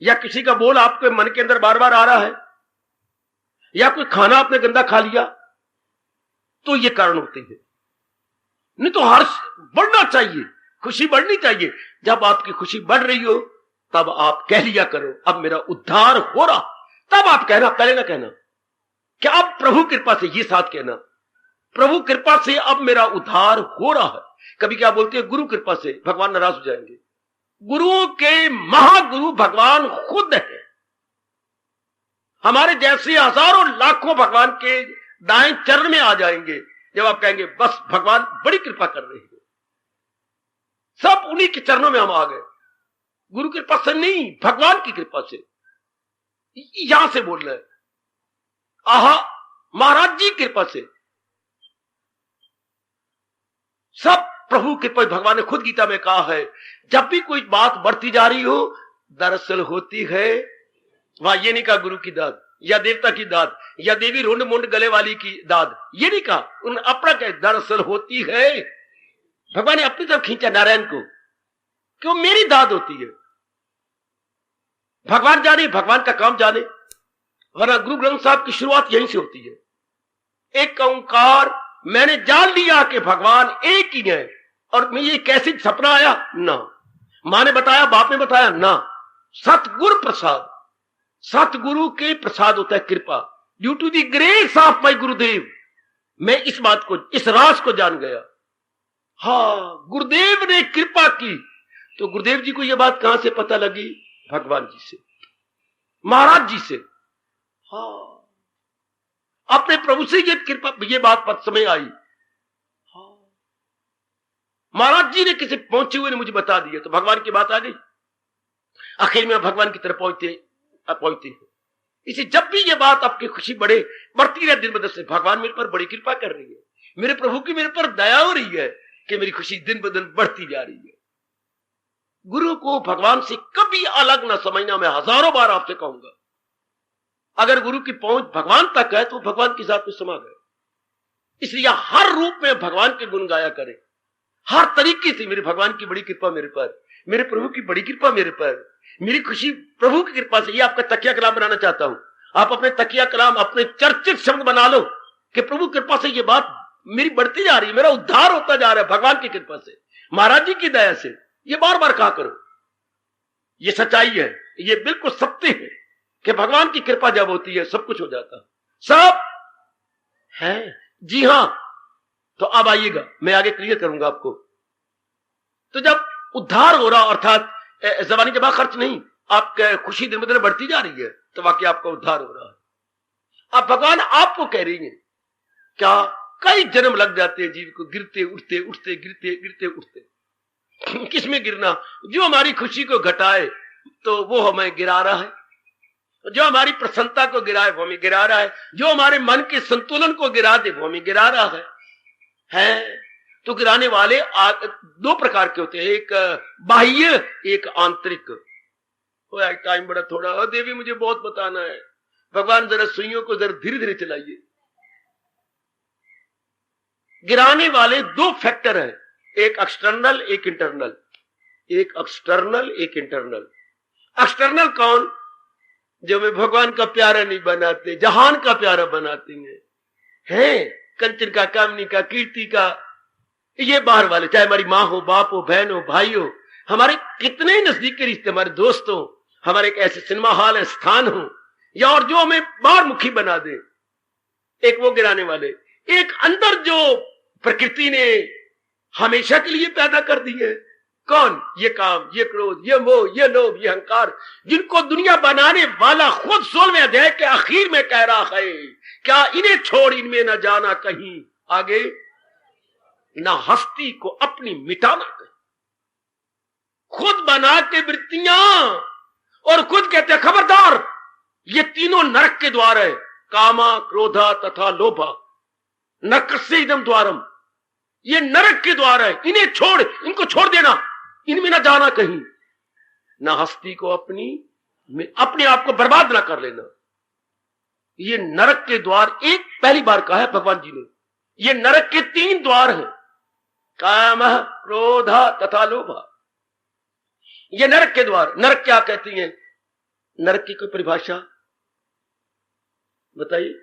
या किसी का बोल आपके मन के अंदर बार बार आ रहा है, या कोई खाना आपने गंदा खा लिया, तो ये कारण होते हैं। नहीं तो हर्ष बढ़ना चाहिए, खुशी बढ़नी चाहिए। जब आपकी खुशी बढ़ रही हो तब आप कह लिया करो अब मेरा उद्धार हो रहा, तब आप कहना, पहले ना कहना। क्या अब प्रभु कृपा से, ये साथ कहना, प्रभु कृपा से अब मेरा उद्धार हो रहा है। कभी क्या बोलते हैं, गुरु कृपा से, भगवान नाराज हो जाएंगे। गुरुओं के महागुरु भगवान खुद है। हमारे जैसे हजारों लाखों भगवान के दाएं चरण में आ जाएंगे जब आप कहेंगे बस भगवान बड़ी कृपा कर रहे हैं। सब उन्हीं के चरणों में हम आ गए, गुरु कृपा से नहीं, भगवान की कृपा से। यहां से बोल रहे हैं, आहा महाराज जी कृपा से, सब प्रभु कृपा। भगवान ने खुद गीता में कहा है, जब भी कोई बात बढ़ती जा रही हो दरअसल होती है, वहां ये नहीं कहा गुरु की दाद या देवता की दाद या देवी रोंड मुंड गले वाली की दाद, ये नहीं कहा, उन अपना कहे दरअसल होती है। भगवान ने अपनी तरफ खींचा नारायण को, क्यों मेरी दाद होती है। भगवान जाने, भगवान का काम जाने, वरना गुरु ग्रंथ साहब की शुरुआत यहीं से होती है। एक ओंकार मैंने जान लिया कि भगवान एक ही है, और मैं ये कैसे सपना आया ना, मां ने बताया, बाप ने बताया ना, सतगुरु प्रसाद, सतगुरु के प्रसाद होता है कृपा। Due to the grace of my Gurudev मैं इस बात को, इस राज को जान गया। हाँ गुरुदेव ने कृपा की, तो गुरुदेव जी को यह बात कहां से पता लगी? भगवान जी से, महाराज जी से। हाँ अपने प्रभु से ये कृपा, ये बात पर समय आई। हाँ महाराज जी ने किसी पहुंचे हुए ने मुझे बता दिया, तो भगवान की बात आ गई। आखिर में भगवान की तरफ पहुंचते हैं। इसे जब भी ये बात आपकी खुशी बढ़ती रहे दिन ब दिन से, भगवान मेरे पर बड़ी कृपा कर रही है, मेरे प्रभु की मेरे पर दया हो रही है कि मेरी खुशी दिन ब दिन बढ़ती जा रही है। गुरु को भगवान से कभी अलग ना समझना, मैं हजारों बार आपसे कहूंगा। अगर गुरु की पहुंच भगवान तक है तो भगवान की जात में समा गए। इसलिए हर रूप में भगवान के गुण गाया करें, हर तरीके से मेरे भगवान की बड़ी कृपा मेरे पर, मेरे प्रभु की बड़ी कृपा मेरे पर, मेरी खुशी प्रभु की कृपा से। ये आपका तकिया कलाम बनाना चाहता हूं। आप अपने तकिया कलाम, अपने चर्चित शब्द बना लो कि प्रभु कृपा से ये बात मेरी बढ़ती जा रही है, मेरा उद्धार होता जा रहा है भगवान की कृपा से, महाराज जी की दया से। ये बार बार कहा करो। ये सच्चाई है, ये बिल्कुल सत्य है कि भगवान की कृपा जब होती है सब कुछ हो जाता, सब है। जी हां, तो अब आइएगा, मैं आगे क्लियर करूंगा आपको। तो जब उद्धार हो रहा, अर्थात जबानी जमा खर्च नहीं, आपका खुशी दिन ब दिन बढ़ती जा रही है, तो वाकई आपका उद्धार हो रहा है। अब भगवान आपको कह रही है, क्या कई जन्म लग जाते हैं जीव को, गिरते उठते उठते गिरते गिरते उठते। किसमें गिरना? जो हमारी खुशी को घटाए तो वो हमें गिरा रहा है, जो हमारी प्रसन्नता को गिराए वो हमें गिरा रहा है, जो हमारे मन के संतुलन को गिरा दे वो हमें गिरा रहा है। तो गिराने वाले दो प्रकार के होते हैं, एक बाह्य, एक आंतरिक। टाइम बड़ा थोड़ा, देवी मुझे बहुत बताना है। भगवान जरा सुइयों को जरा धीरे धीरे चलाइए। गिराने वाले दो फैक्टर हैं, एक एक्सटर्नल एक इंटरनल। एक एक्सटर्नल एक इंटरनल। एक्सटर्नल कौन? जो हमें भगवान का प्यारा नहीं बनाते, जहान का प्यारा बनाते हैं, कंचन का, कामनी का, कीर्ति का, ये बाहर वाले, चाहे हमारी माँ हो, बाप हो, बहन हो, भाई हो, हमारे कितने नजदीक के रिश्ते, हमारे दोस्त हो, हमारे एक ऐसे सिनेमा हॉल है, स्थान हो, या और जो हमें बाहर मुखी बना दे, एक वो गिराने वाले। एक अंदर जो प्रकृति ने हमेशा के लिए पैदा कर दी है, कौन? ये काम, ये क्रोध, ये मोह, ये लोभ, ये अहंकार, जिनको दुनिया बनाने वाला खुद 16वें अध्याय के आखिर में कह रहा है, क्या इन्हें छोड़ इनमें न जाना कहीं आगे, न हस्ती को अपनी मिटाना कहीं। खुद बना के वृत्तियां और खुद कहते हैं खबरदार, ये तीनों नरक के द्वार है, कामा, क्रोधा तथा लोभा, नरक से इदम द्वारम, ये नरक के द्वार है, इन्हें छोड़, इनको छोड़ देना, इनमें ना जाना कहीं, ना हस्ती को अपने आप को बर्बाद ना कर लेना। ये नरक के द्वार एक पहली बार कहा है भगवान जी ने। ये नरक के 3 द्वार हैं, काम, क्रोध तथा लोभ। ये नरक के द्वार। नरक क्या कहती हैं? नरक की कोई परिभाषा बताइए।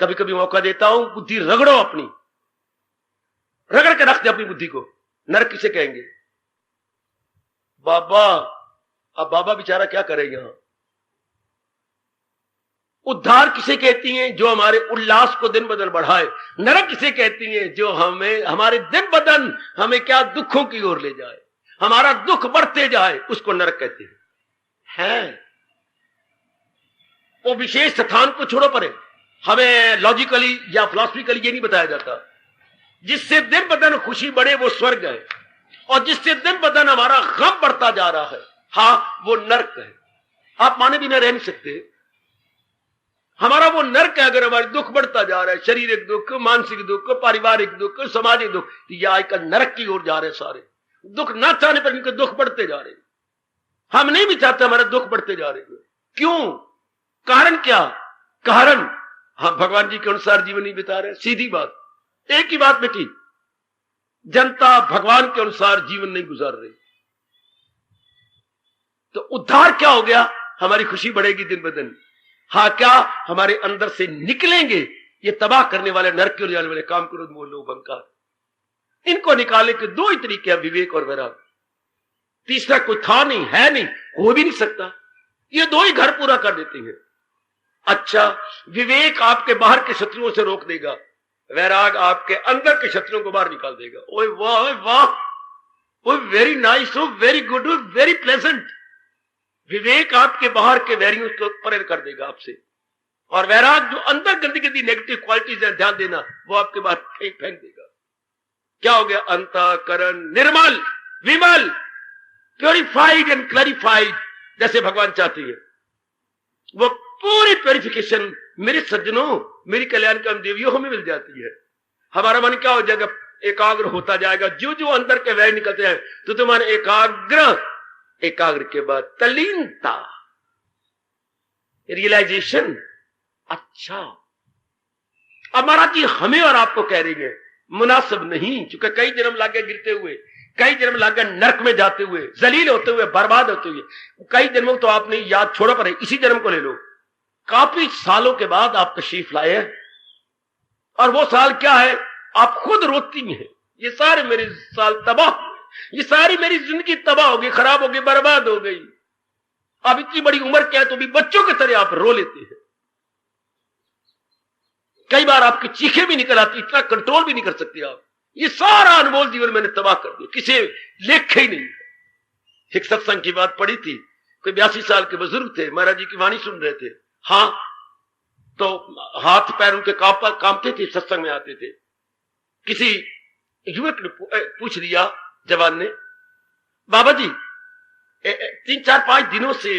कभी कभी मौका देता हूं, बुद्धि रगड़ो अपनी, रगड़ के रख दे अपनी बुद्धि को। नरक किसे कहेंगे? बाबा, अब बाबा बेचारा क्या करे यहां। उद्धार किसे कहती हैं? जो हमारे उल्लास को दिन बदन बढ़ाए। नरक किसे कहती हैं? जो हमें, हमारे दिन बदन हमें क्या दुखों की ओर ले जाए, हमारा दुख बढ़ते जाए, उसको नरक कहते हैं। वो विशेष स्थान को छोड़ो परे, हमें लॉजिकली या फिलॉसफिकली ये नहीं बताया जाता। जिससे दिन बदन खुशी बढ़े वो स्वर्ग है, और जिससे दिन बदन हमारा गम बढ़ता जा रहा है, हाँ, वो नरक है। आप माने बिना रह नहीं सकते। हमारा वो नरक है अगर हमारा दुख बढ़ता जा रहा है, शारीरिक दुख, मानसिक दुख, पारिवारिक दुख, सामाजिक दुख, तो ये आजकल नरक की ओर जा रहे सारे। दुख ना चाहने पर इनके दुख बढ़ते जा रहे हैं। हम नहीं भी चाहते हमारे दुख बढ़ते जा रहे हैं। क्यों? कारण क्या? कारण हम भगवान जी के अनुसार जीवन नहीं बिता रहे। सीधी बात, एक ही बात बेटी, जनता भगवान के अनुसार जीवन नहीं गुजार रही। तो उद्धार क्या हो गया? हमारी खुशी बढ़ेगी दिन ब दिन। हाँ, क्या हमारे अंदर से निकलेंगे ये तबाह करने वाले, नरक की ओर जाने वाले काम, क्रोध, मोह, लोभ, अहंकार। इनको निकालने के 2 ही तरीके हैं, विवेक और वैराग। तीसरा कोई था नहीं, है नहीं, हो भी नहीं सकता। ये 2 ही घर पूरा कर देते हैं। अच्छा, विवेक आपके बाहर के शत्रुओं से रोक देगा, वैराग आपके अंदर के शत्रुओं को बाहर निकाल देगा। ओए वाह, ओए वाह, ओए वेरी नाइस, ओ वेरी गुड, ओ वेरी प्लेजेंट। विवेक आपके बाहर के वैरियों को परे कर देगा आपसे, और वैराग जो अंदर गंदी गंदी नेगेटिव क्वालिटीज है, ध्यान देना, वो आपके बाहर फेंक देगा। क्या हो गया? अंतःकरण निर्मल, विमल, प्योरिफाइड एंड क्लैरिफाइड, जैसे भगवान चाहते हैं। वो पूरी प्योरिफिकेशन मेरे सज्जनों, मेरी कल्याणकाम देवियों हमें मिल जाती है। हमारा मन क्या हो जाएगा? एकाग्र होता जाएगा। जो जो अंदर के वैर निकलते हैं तो तुम्हारे एकाग्र के बाद तल्लीनता, रियलाइजेशन। अच्छा, अब महाराज जी हमें और आपको कह रही है मुनासिब नहीं, क्योंकि कई जन्म लागे गिरते हुए, कई जन्म लागे नरक में जाते हुए, जलील होते हुए, बर्बाद होते हुए। कई जन्मों तो आपने याद छोड़ा पर इसी जन्म को ले लो। काफी सालों के बाद आप तशरीफ लाए हैं, और वो साल क्या है, आप खुद रोती हैं, ये सारे मेरे साल तबाह हुए, ये सारी मेरी जिंदगी तबाह हो गई, खराब हो गई, बर्बाद हो गई। अब इतनी बड़ी उम्र क्या है तो भी बच्चों की तरह आप रो लेते हैं। कई बार आपकी चीखें भी निकल आती, इतना कंट्रोल भी नहीं कर सकते आप। ये सारा अनमोल जीवन मैंने तबाह कर दिया, किसी लेखे ही नहीं। एक सत्संग की बात पड़ी थी, कोई 82 साल के बुजुर्ग थे, महाराज जी की वाणी सुन रहे थे। हाँ, तो हाथ पैरों के कांपते थे, सत्संग में आते थे। किसी युवक ने पूछ लिया, जवान ने, बाबा जी 3-4-5 दिनों से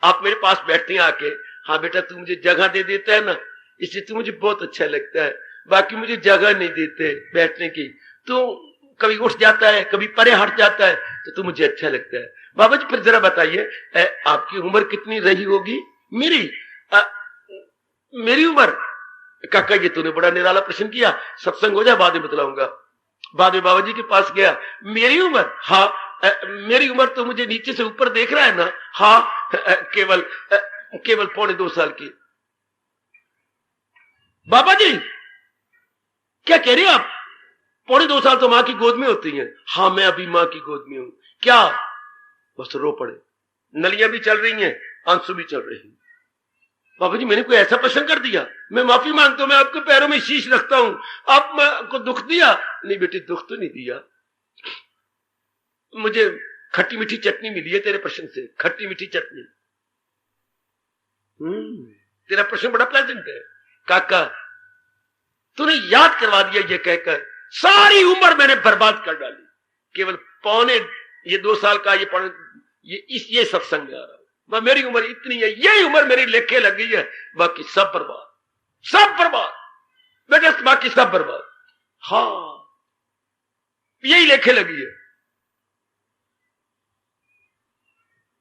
आप मेरे पास बैठते हैं आके। हाँ बेटा, तू मुझे जगह दे देता है ना, इससे तू मुझे बहुत अच्छा लगता है, बाकी मुझे जगह नहीं देते बैठने की। तो कभी उठ जाता है, कभी परे हट जाता है, तो मुझे अच्छा लगता है। बाबा जी फिर जरा बताइए, आपकी उम्र कितनी रही होगी? मेरी उम्र? काका ये तूने बड़ा निराला प्रश्न किया, सत्संग हो जाए बाद में बतलाऊंगा। बाद में बाबा जी के पास गया, मेरी उम्र? हाँ, मेरी उम्र तो मुझे नीचे से ऊपर देख रहा है ना? हाँ, केवल 2.25 साल की। बाबा जी क्या कह रहे हैं आप? 2.25 साल तो मां की गोद में होती हैं। हाँ, मैं अभी मां की गोद में हूं। क्या? बस रो पड़े, नलियां भी चल रही हैं, आंसू भी चल रहे हैं। बाबा जी मैंने कोई ऐसा प्रश्न कर दिया? मैं माफी मांगता हूं, मैं आपके पैरों में शीश रखता हूं, आपको दुख दिया? नहीं बेटी, दुख तो नहीं दिया, मुझे खट्टी मीठी चटनी मिली है तेरे प्रश्न से, खट्टी मीठी चटनी। तेरा प्रश्न बड़ा प्लेजेंट है काका, तूने याद करवा दिया ये कहकर सारी उम्र मैंने बर्बाद कर डाली। केवल ये 2 साल का ये सत्संग में आ रहा हूं, मेरी उम्र इतनी है, यही उम्र मेरी लेखे लग गई है, बाकी सब बर्बाद, सब बर्बाद बेटे, बाकी सब बर्बाद। हाँ, यही लेखे लगी है।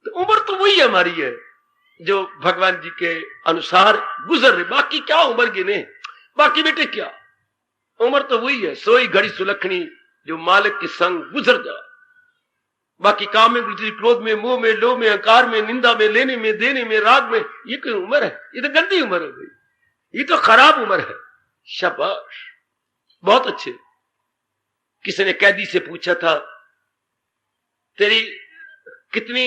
तो उम्र तो वही हमारी है जो भगवान जी के अनुसार गुजर रही, बाकी क्या उम्र गिने, बाकी बेटे क्या, उम्र तो वही है, सोई घड़ी सुलखनी जो मालिक के संग गुजर जा। बाकी काम में गुजरी, क्रोध में, मोह में, लोभ में, अहंकार में, निंदा में, लेने में, देने में, राग में, ये कोई उम्र है? ये तो गंदी उम्र हो गई, ये तो खराब उम्र है। शाबाश, बहुत अच्छे। किसी ने कैदी से पूछा था, तेरी कितनी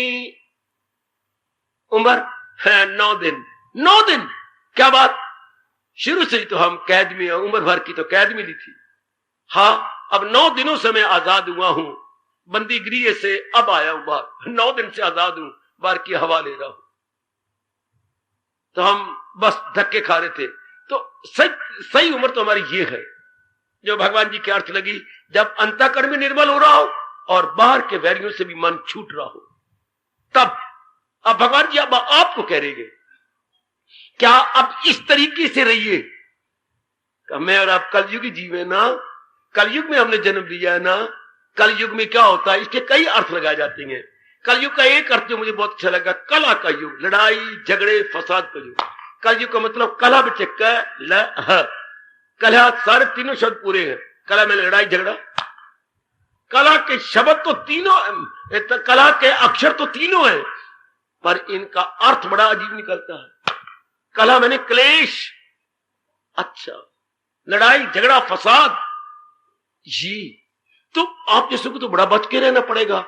उम्र है? 9 दिन। 9 दिन? क्या बात, शुरू से ही तो हम कैद में, उम्र भर की तो कैद मिली थी। हाँ, अब 9 दिनों से मैं आजाद हुआ हूं, बंदी गृह से अब आया हूं बाहर, 9 दिन से आजाद हूं, बाहर की हवा ले रहा हूं। तो हम बस धक्के खा रहे थे। तो सही उम्र तो हमारी ये है जो भगवान जी के अर्थ लगी, जब अंतःकरण में निर्मल हो रहा हो और बाहर के वैरियों से भी मन छूट रहा हो, तब। अब भगवान जी अब आपको कह रहे हैं, क्या अब इस तरीके से रहिए। मैं और आप कलयुगी जीव है ना, कलयुग में हमने जन्म लिया है ना। कलयुग में क्या होता है, इसके कई अर्थ लगाए जाते हैं। कलयुग का एक अर्थ जो मुझे बहुत अच्छा लगा, कला का युग, लड़ाई झगड़े फसाद का युग। कलयुग का मतलब कला बच्चे कला, सारे तीनों शब्द पूरे हैं। कला में लड़ाई झगड़ा, कला के शब्द तो तीनों, कला के अक्षर तो तीनों हैं, पर इनका अर्थ बड़ा अजीब निकलता है। कला मैंने क्लेश, अच्छा, लड़ाई झगड़ा फसाद, जी तो आप जैसे को तो बड़ा बच के रहना पड़ेगा,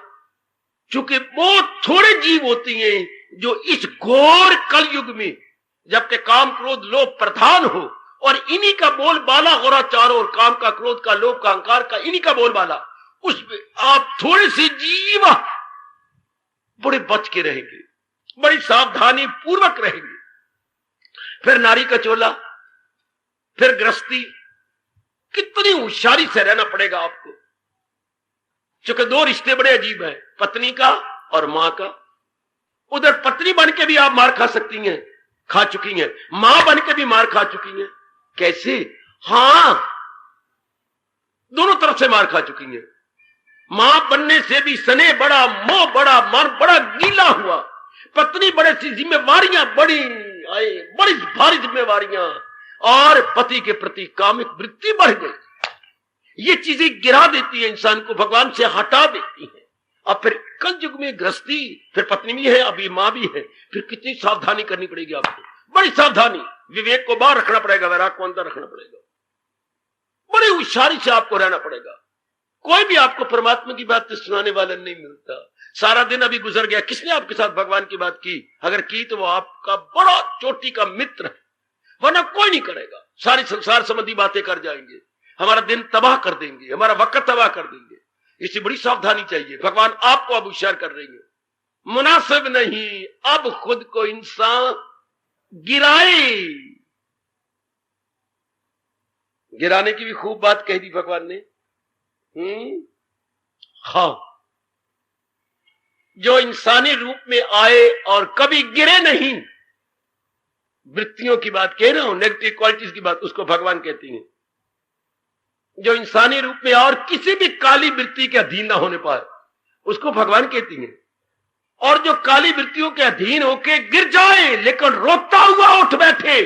क्योंकि बहुत थोड़े जीव होती हैं जो इस घोर कलयुग में, जबकि काम क्रोध लोभ प्रधान हो और इन्हीं का बोलबाला हो रहा चारों ओर, काम का, क्रोध का, लोभ का, अहंकार का, इन्हीं का बोलबाला, उसमें आप थोड़े से जीव बड़े बच के रहेंगे, बड़ी सावधानी पूर्वक रहेंगे। फिर नारी का चोला, फिर गृहस्थी, कितनी होशियारी से रहना पड़ेगा आपको, क्योंकि 2 रिश्ते बड़े अजीब हैं, पत्नी का और मां का। उधर पत्नी बन के भी आप मार खा सकती हैं, खा चुकी हैं, मां बन के भी मार खा चुकी हैं। कैसे? हां, दोनों तरफ से मार खा चुकी हैं। मां बनने से भी सने बड़ा, मोह बड़ा, मन बड़ा गीला हुआ, पत्नी बड़े सी जिम्मेवारियां बड़ी आए, बड़ी भारी जिम्मेवारियां, और पति के प्रति कामिक वृत्ति बढ़ गई। ये चीजें गिरा देती है, इंसान को भगवान से हटा देती है। अब फिर कल युग में गृहस्थी, फिर पत्नी भी है, अभी मां भी है, फिर कितनी सावधानी करनी पड़ेगी आपको, बड़ी सावधानी। विवेक को बाहर रखना पड़ेगा, वैराग को अंदर रखना पड़ेगा, बड़ी होशियारी से आपको रहना पड़ेगा। कोई भी आपको परमात्मा की बात सुनाने वाला नहीं मिलता। सारा दिन अभी गुजर गया, किसने आपके साथ भगवान की बात की? अगर की तो वो आपका बड़ा चोटी का मित्र है, वरना कोई नहीं करेगा। सारी संसार संबंधी बातें कर जाएंगे, हमारा दिन तबाह कर देंगे, हमारा वक्त तबाह कर देंगे। इससे बड़ी सावधानी चाहिए। भगवान आपको अब होशियार कर रहे हैं। मुनासिब नहीं अब खुद को इंसान गिराए। गिराने की भी खूब बात कह दी भगवान ने। हाँ, जो इंसानी रूप में आए और कभी गिरे नहीं, वृत्तियों की बात कह रहा हूं, नेगेटिव क्वालिटीज की बात, उसको भगवान कहती हैं। जो इंसानी रूप में और किसी भी काली वृत्ति के अधीन ना होने पाए, उसको भगवान कहती हैं। और जो काली वृत्तियों के अधीन होके गिर जाए लेकिन रोकता हुआ उठ बैठे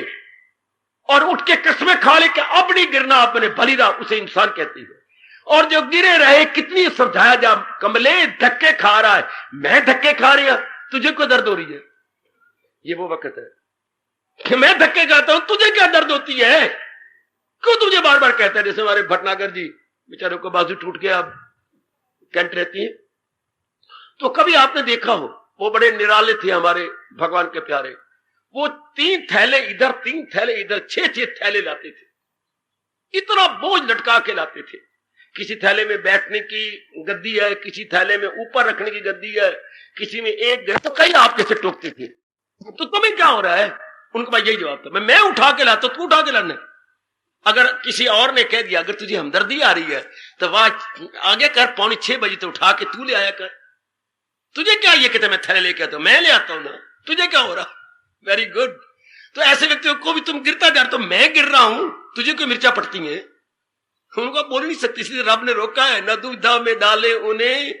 और उठ के कस्में खा ले कि अब नहीं गिरना, अब मैंने बलि रहा, उसे इंसान कहती है। और जो गिरे रहे, कितनी समझाया जा, कमले धक्के खा रहा है, मैं धक्के खा रही हूं, तुझे क्यों दर्द हो रही है? ये वो वक्त है कि मैं धक्के खाता हूं, तुझे क्या दर्द होती है? क्यों तुझे बार बार कहता है? जैसे हमारे भटनागर जी बेचारों को बाजू टूट गया, अब कैंट रहती है, तो कभी आपने देखा हो, वो बड़े निराले थे हमारे भगवान के प्यारे। वो 3 थैले इधर 3 थैले इधर, 6 थैले लाते थे, इतना बोझ लटका के लाते थे। किसी थैले में बैठने की गद्दी है, किसी थैले में ऊपर रखने की गद्दी है, किसी में एक गद्दी। तो कई आप कैसे टोकते थे, तो तुम्हें क्या हो रहा है? उनका भाई यही जवाब था, मैं उठा के लाता, तू उठा के लाना। अगर किसी और ने कह दिया अगर तुझे हमदर्दी आ रही है तो वह आगे कर, 5:45 बजे तो उठा के तू ले आया कर। तुझे क्या ये कहते मैं थैले लेके आता हूं, मैं ले आता हूं ना, तुझे क्या हो रहा? Very good. तो ऐसे व्यक्तियों को भी तुम गिरता जा रहे, तो मैं गिर रहा हूं, तुझे क्यों मिर्चा पड़ती है? उनको बोल नहीं सकती, इसलिए रब ने रोका है, न दुविधा में डाले उन्हें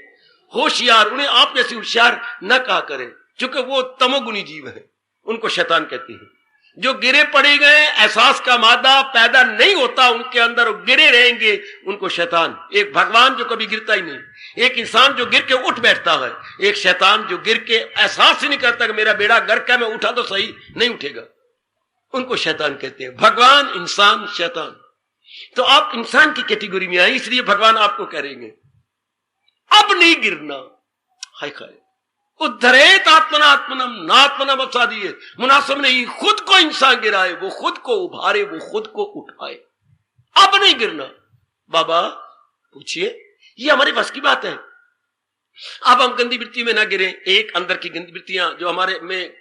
होशियार। उन्हें आप जैसे होशियार न कहा करें, क्योंकि वो तमोगुनी जीव है, उनको शैतान कहती है। जो गिरे पड़े गए, एहसास का मादा पैदा नहीं होता उनके अंदर, गिरे रहेंगे, उनको शैतान। एक भगवान जो कभी गिरता ही नहीं, एक इंसान जो गिर के उठ बैठता है, एक शैतान जो गिर के एहसास ही नहीं करता कि मेरा बेड़ा गर्क है, मैं उठा तो सही, नहीं उठेगा, उनको शैतान कहते हैं। भगवान, इंसान, शैतान। तो आप इंसान की कैटेगरी में आए, इसलिए भगवान आपको कह रहे हैं अब नहीं गिरना। हाय खाए उद्धरेत आत्मना आत्मनम नात्मनम अवसादीय। मुनासिब नहीं खुद को इंसान गिराए, वो खुद को उभारे, वो खुद को उठाए। अब नहीं गिरना। बाबा पूछिए, ये हमारे बस की बात है। अब हम गंदी वृत्ति में ना गिरे। एक अंदर की गंदी वृत्तियां जो हमारे में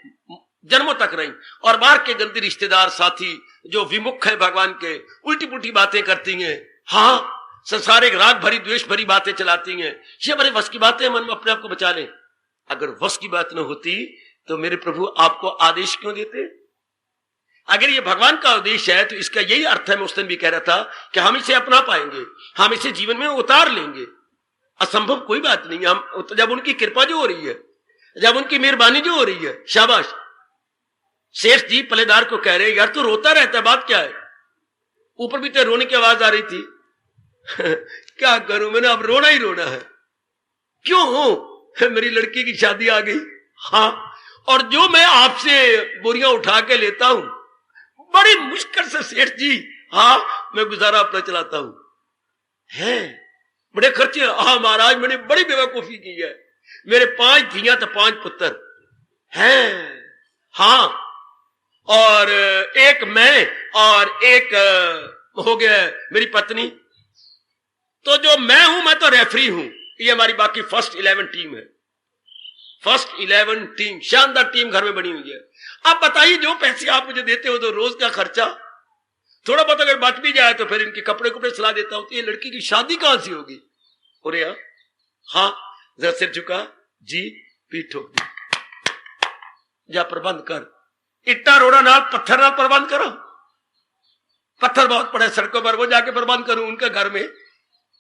जन्मों तक रही, और बाहर के गंदे रिश्तेदार साथी जो विमुख है भगवान के, उल्टी पुल्टी बातें करती हैं, हाँ संसारिक राग भरी द्वेष भरी बातें चलाती हैं, ये हमारे बस की बातें। मन में अपने आप को बचा लें। अगर वश की बात न होती तो मेरे प्रभु आपको आदेश क्यों देते? अगर ये भगवान का आदेश है तो इसका यही अर्थ है, मैं उस दिन भी कह रहा था कि हम इसे अपना पाएंगे, हम इसे जीवन में उतार लेंगे। असंभव कोई बात नहीं। हम जब उनकी कृपा जो हो रही है, जब उनकी मेहरबानी जो हो रही है, शाबाश। शेष जी पलेदार को कह रहे यार तू रोता रहता है, बात क्या है? ऊपर भी तो रोने की आवाज आ रही थी। क्या करूं, मैंने अब रोना ही रोना है। क्यों? मेरी लड़की की शादी आ गई। हाँ, और जो मैं आपसे बोरियां उठा के लेता हूं, बड़ी मुश्किल से सेठ जी, हाँ मैं गुजारा अपना चलाता हूं। है बड़े खर्चे। हाँ महाराज, मैंने बड़ी बेवकूफी की है। मेरे 5 धियां तो 5 पुत्र हैं। हाँ, और एक मैं और एक हो गया मेरी पत्नी। तो जो मैं हूं, मैं तो रेफरी हूं। ये हमारी बाकी फर्स्ट 11 टीम है। फर्स्ट 11 टीम, शानदार टीम घर में बनी हुई है। अब बताइए, जो पैसे आप मुझे देते हो तो रोज का खर्चा थोड़ा बहुत अगर बच भी जाए तो फिर इनके कपड़े कुपड़े सिला देता हूं। तो ये लड़की की शादी कहां से होगी? अरे हाँ, जरा सिर झुका जी, पीठ ठोक दी, जा प्रबंध कर। इट्टा रोड़ा नाल पत्थर नाल प्रबंध करो। पत्थर बहुत पड़े सड़कों पर, वो जाके प्रबंध करूं उनके घर में।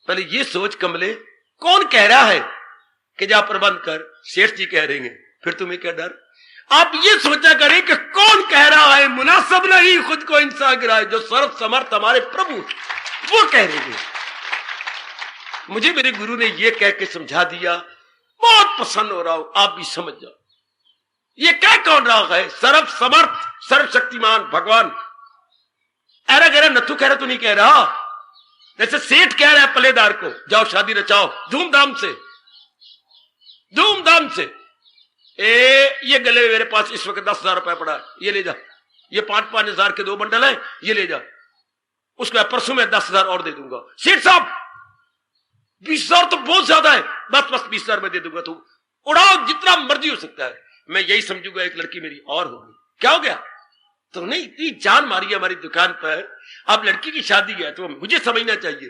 पहले ये सोच कमले, कौन कह रहा है कि जा प्रबंध कर? सेठ जी कह रहे हैं। फिर तुम्हें क्या डर? आप ये सोचा करें कि कौन कह रहा है। मुनासिब नहीं खुद को इंसान गिराए, जो सर्व समर्थ हमारे प्रभु वो कह रहे हैं। मुझे मेरे गुरु ने ये कह के समझा दिया, बहुत प्रसन्न हो रहा हूं, आप भी समझ जाओ। ये क्या कौन रहा है? सर्व समर्थ सर्वशक्तिमान भगवान। अरे गहरा नथु कह रहा तो नहीं कह रहा, जैसे सेठ कह रहा है पल्लेदार को, जाओ शादी रचाओ धूमधाम से, धूमधाम से। ये गले में मेरे पास इस वक्त 10,000 रुपया पड़ा है, ये ले जा, ये 5-5 हजार के 2 बंडल है, ये ले जा, उसके बाद परसों में 10,000 और दे दूंगा। सेठ साहब 20,000 तो बहुत ज्यादा है, बस 20,000 में दे दूंगा, तू उड़ाओ जितना मर्जी हो सकता है। मैं यही समझूंगा एक लड़की मेरी और होगी। क्या हो गया? तुमने इतनी जान मारी है हमारी दुकान पर, अब लड़की की शादी है तो मुझे समझना चाहिए।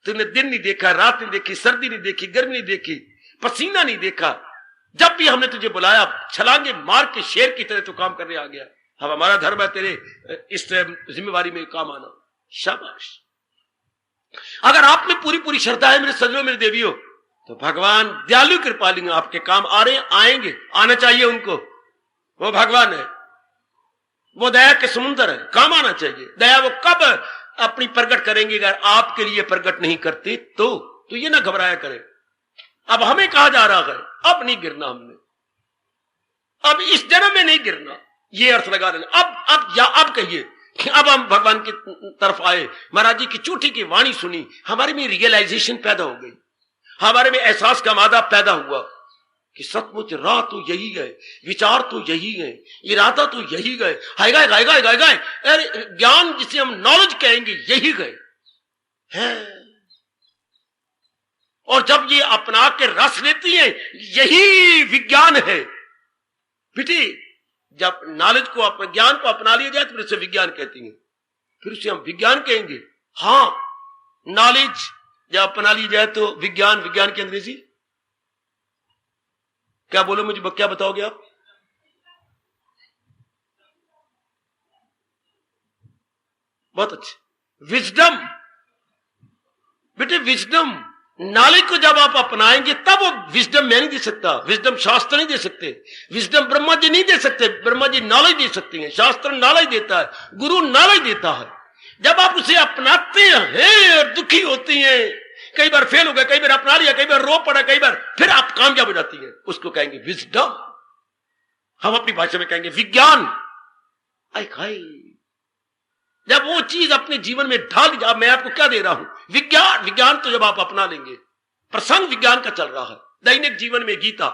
तुमने दिन नहीं देखा, रात नहीं देखी, सर्दी नहीं देखी, गर्मी नहीं देखी, पसीना नहीं देखा। जब भी हमने तुझे बुलाया छलांगे मार के शेर की तरह तो काम करने आ गया। अब हमारा धर्म है तेरे इस जिम्मेवारी में काम आना। शाबाश। अगर आप में पूरी पूरी श्रद्धा है मेरे सज्जनों मेरे देवियों, तो भगवान दयालु कृपालु आपके काम आ रहे हैं, आएंगे, आना चाहिए उनको। वो भगवान है, वो दया के समुद्र है, काम आना चाहिए। दया वो कब अपनी प्रकट करेंगे? अगर आपके लिए प्रकट नहीं करते तो ये ना घबराया करें। अब हमें कहा जा रहा है अब नहीं गिरना, हमने अब इस जन्म में नहीं गिरना, ये अर्थ लगा लेना। अब कहिए अब हम भगवान की तरफ आए, महाराज जी की चोटी की वाणी सुनी, हमारे में रियलाइजेशन पैदा हो गई, हमारे में एहसास का मादा पैदा हुआ कि सचमुच राह तो यही है, विचार तो यही है, इरादा तो यही है, गाय अरे ज्ञान जिसे हम नॉलेज कहेंगे यही गए है। और जब ये अपना के रस लेती है यही विज्ञान है बेटी। जब नॉलेज को ज्ञान को अपना लिया जाए तो फिर उसे विज्ञान कहती हैं, फिर उसे हम विज्ञान कहेंगे। हाँ, नॉलेज जब अपना ली जाए तो विज्ञान, विज्ञान की अंग्रेजी क्या बोलो मुझे, क्या बताओगे आप? बहुत अच्छे। विजडम बेटे, विजडम। नॉलेज को जब आप अपनाएंगे तब वो विजडम मैं नहीं दे सकता, विजडम शास्त्र नहीं दे सकते, विजडम ब्रह्मा जी नहीं दे सकते। ब्रह्मा जी नॉलेज दे सकते हैं, शास्त्र नॉलेज देता है, गुरु नॉलेज देता है। जब आप उसे अपनाते हैं और दुखी होती हैं, कई बार फेल हो गए, कई बार अपना लिया, कई बार रो पड़ा, कई बार फिर आप कामयाब हो जाती हैं, उसको कहेंगे विजडम। हम अपनी भाषा में कहेंगे विज्ञान। जब वो चीज अपने जीवन में ढाल दी, मैं आपको क्या दे रहा हूं? विज्ञान। विज्ञान तो जब आप अपना लेंगे, प्रसंग विज्ञान का चल रहा है। दैनिक जीवन में गीता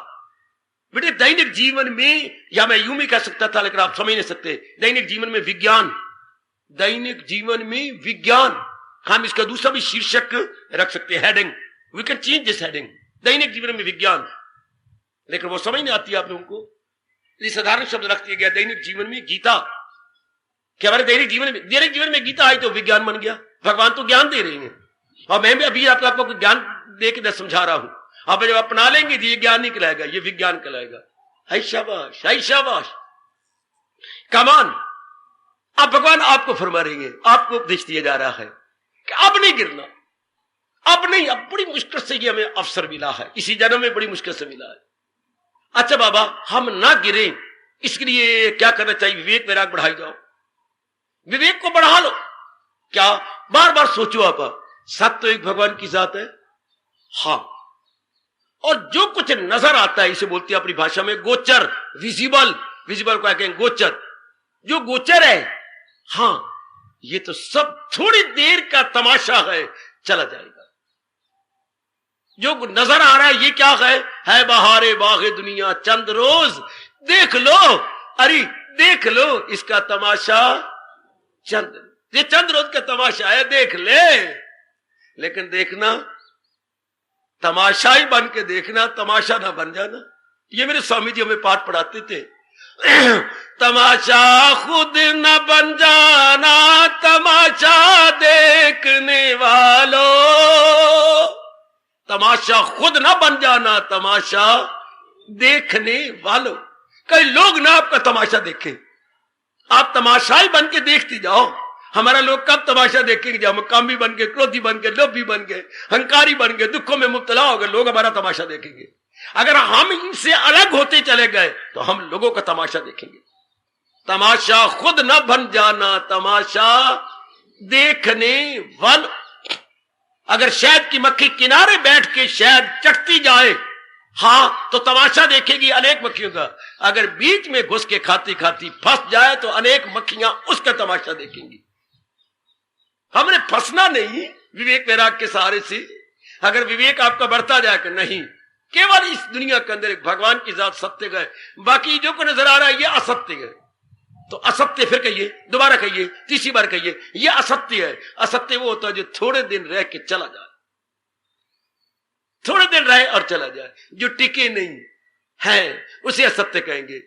बेटे, दैनिक जीवन में, या मैं यूं भी कह सकता था लेकिन आप समझ नहीं सकते, दैनिक जीवन में विज्ञान, दैनिक जीवन में विज्ञान। हम इसका दूसरा भी शीर्षक रख सकते हैं, heading, we can change this heading, दैनिक जीवन में विज्ञान। लेकिन वो समझ नहीं आती आप लोगों को, साधारण शब्द रख दिया गया दैनिक जीवन में गीता। क्या हमारे दैनिक जीवन में गीता आई तो विज्ञान बन गया। भगवान तो ज्ञान दे रहे हैं और मैं भी अभी आपको ज्ञान दे के समझा रहा हूं। अब जब अपना लेंगे तो ये ज्ञान नहीं कहलाएगा, ये विज्ञान कहलाएगा। है शाबाश, है शाबाश, कमान। अब भगवान आपको फरमा रही है, आपको उपदेश दिया जा रहा है कि अब नहीं गिरना, अब नहीं। अब बड़ी मुश्किल से ये हमें अवसर मिला है, इसी जन्म में बड़ी मुश्किल से मिला है। अच्छा बाबा, हम ना गिरे इसके लिए क्या करना चाहिए? विवेक वैराग बढ़ाई जाओ, विवेक को बढ़ा लो। क्या? बार बार सोचो आप, सत्य तो एक भगवान की जात है। हाँ, और जो कुछ नजर आता है इसे बोलते हैं अपनी भाषा में गोचर, विजिबल। विजिबल को कहेंगे गोचर, जो गोचर है। हाँ, ये तो सब थोड़ी देर का तमाशा है, चला जाएगा। जो नजर आ रहा है ये क्या है बहारे बागे दुनिया, चंद रोज देख लो, अरे देख लो इसका तमाशा, चंद, ये चंद रोज का तमाशा है, देख ले। लेकिन देखना, तमाशा ही बन के देखना, तमाशा ना बन जाना। ये मेरे स्वामी जी हमें पाठ पढ़ाते थे। तमाशा खुद न बन जाना, तमाशा देखने वालों। तमाशा खुद ना बन जाना, तमाशा देखने वालों। कई लोग ना आपका तमाशा देखें, आप तमाशाई बन के देखती जाओ। हमारा लोग कब तमाशा देखेंगे? जब हम कामी बन गए, क्रोधी बन गए, लोभी बन गए, हंकारी बन गए, दुखों में मुब्तला हो गए, लोग हमारा तमाशा देखेंगे। अगर हम इनसे अलग होते चले गए तो हम लोगों का तमाशा देखेंगे। तमाशा खुद न बन जाना, तमाशा देखने वालों। अगर शहद की मक्खी किनारे बैठ के शहद चटती जाए, हाँ, तो तमाशा देखेगी अनेक मक्खियों का। अगर बीच में घुस के खाती खाती फंस जाए तो अनेक मक्खियां उसका तमाशा देखेंगी। हमने फंसना नहीं विवेक वैराग के सहारे से। अगर विवेक आपका बढ़ता जाए कि नहीं, केवल इस दुनिया के अंदर एक भगवान की जात सत्य है, बाकी जो को नजर आ रहा है ये असत्य है, तो असत्य फिर कहिए, दोबारा कहिए, तीसरी बार कहिए, ये असत्य है। असत्य वो होता है जो थोड़े दिन रह के चला जाए, थोड़े दिन रहे और चला जाए, जो टिके नहीं है उसे असत्य कहेंगे।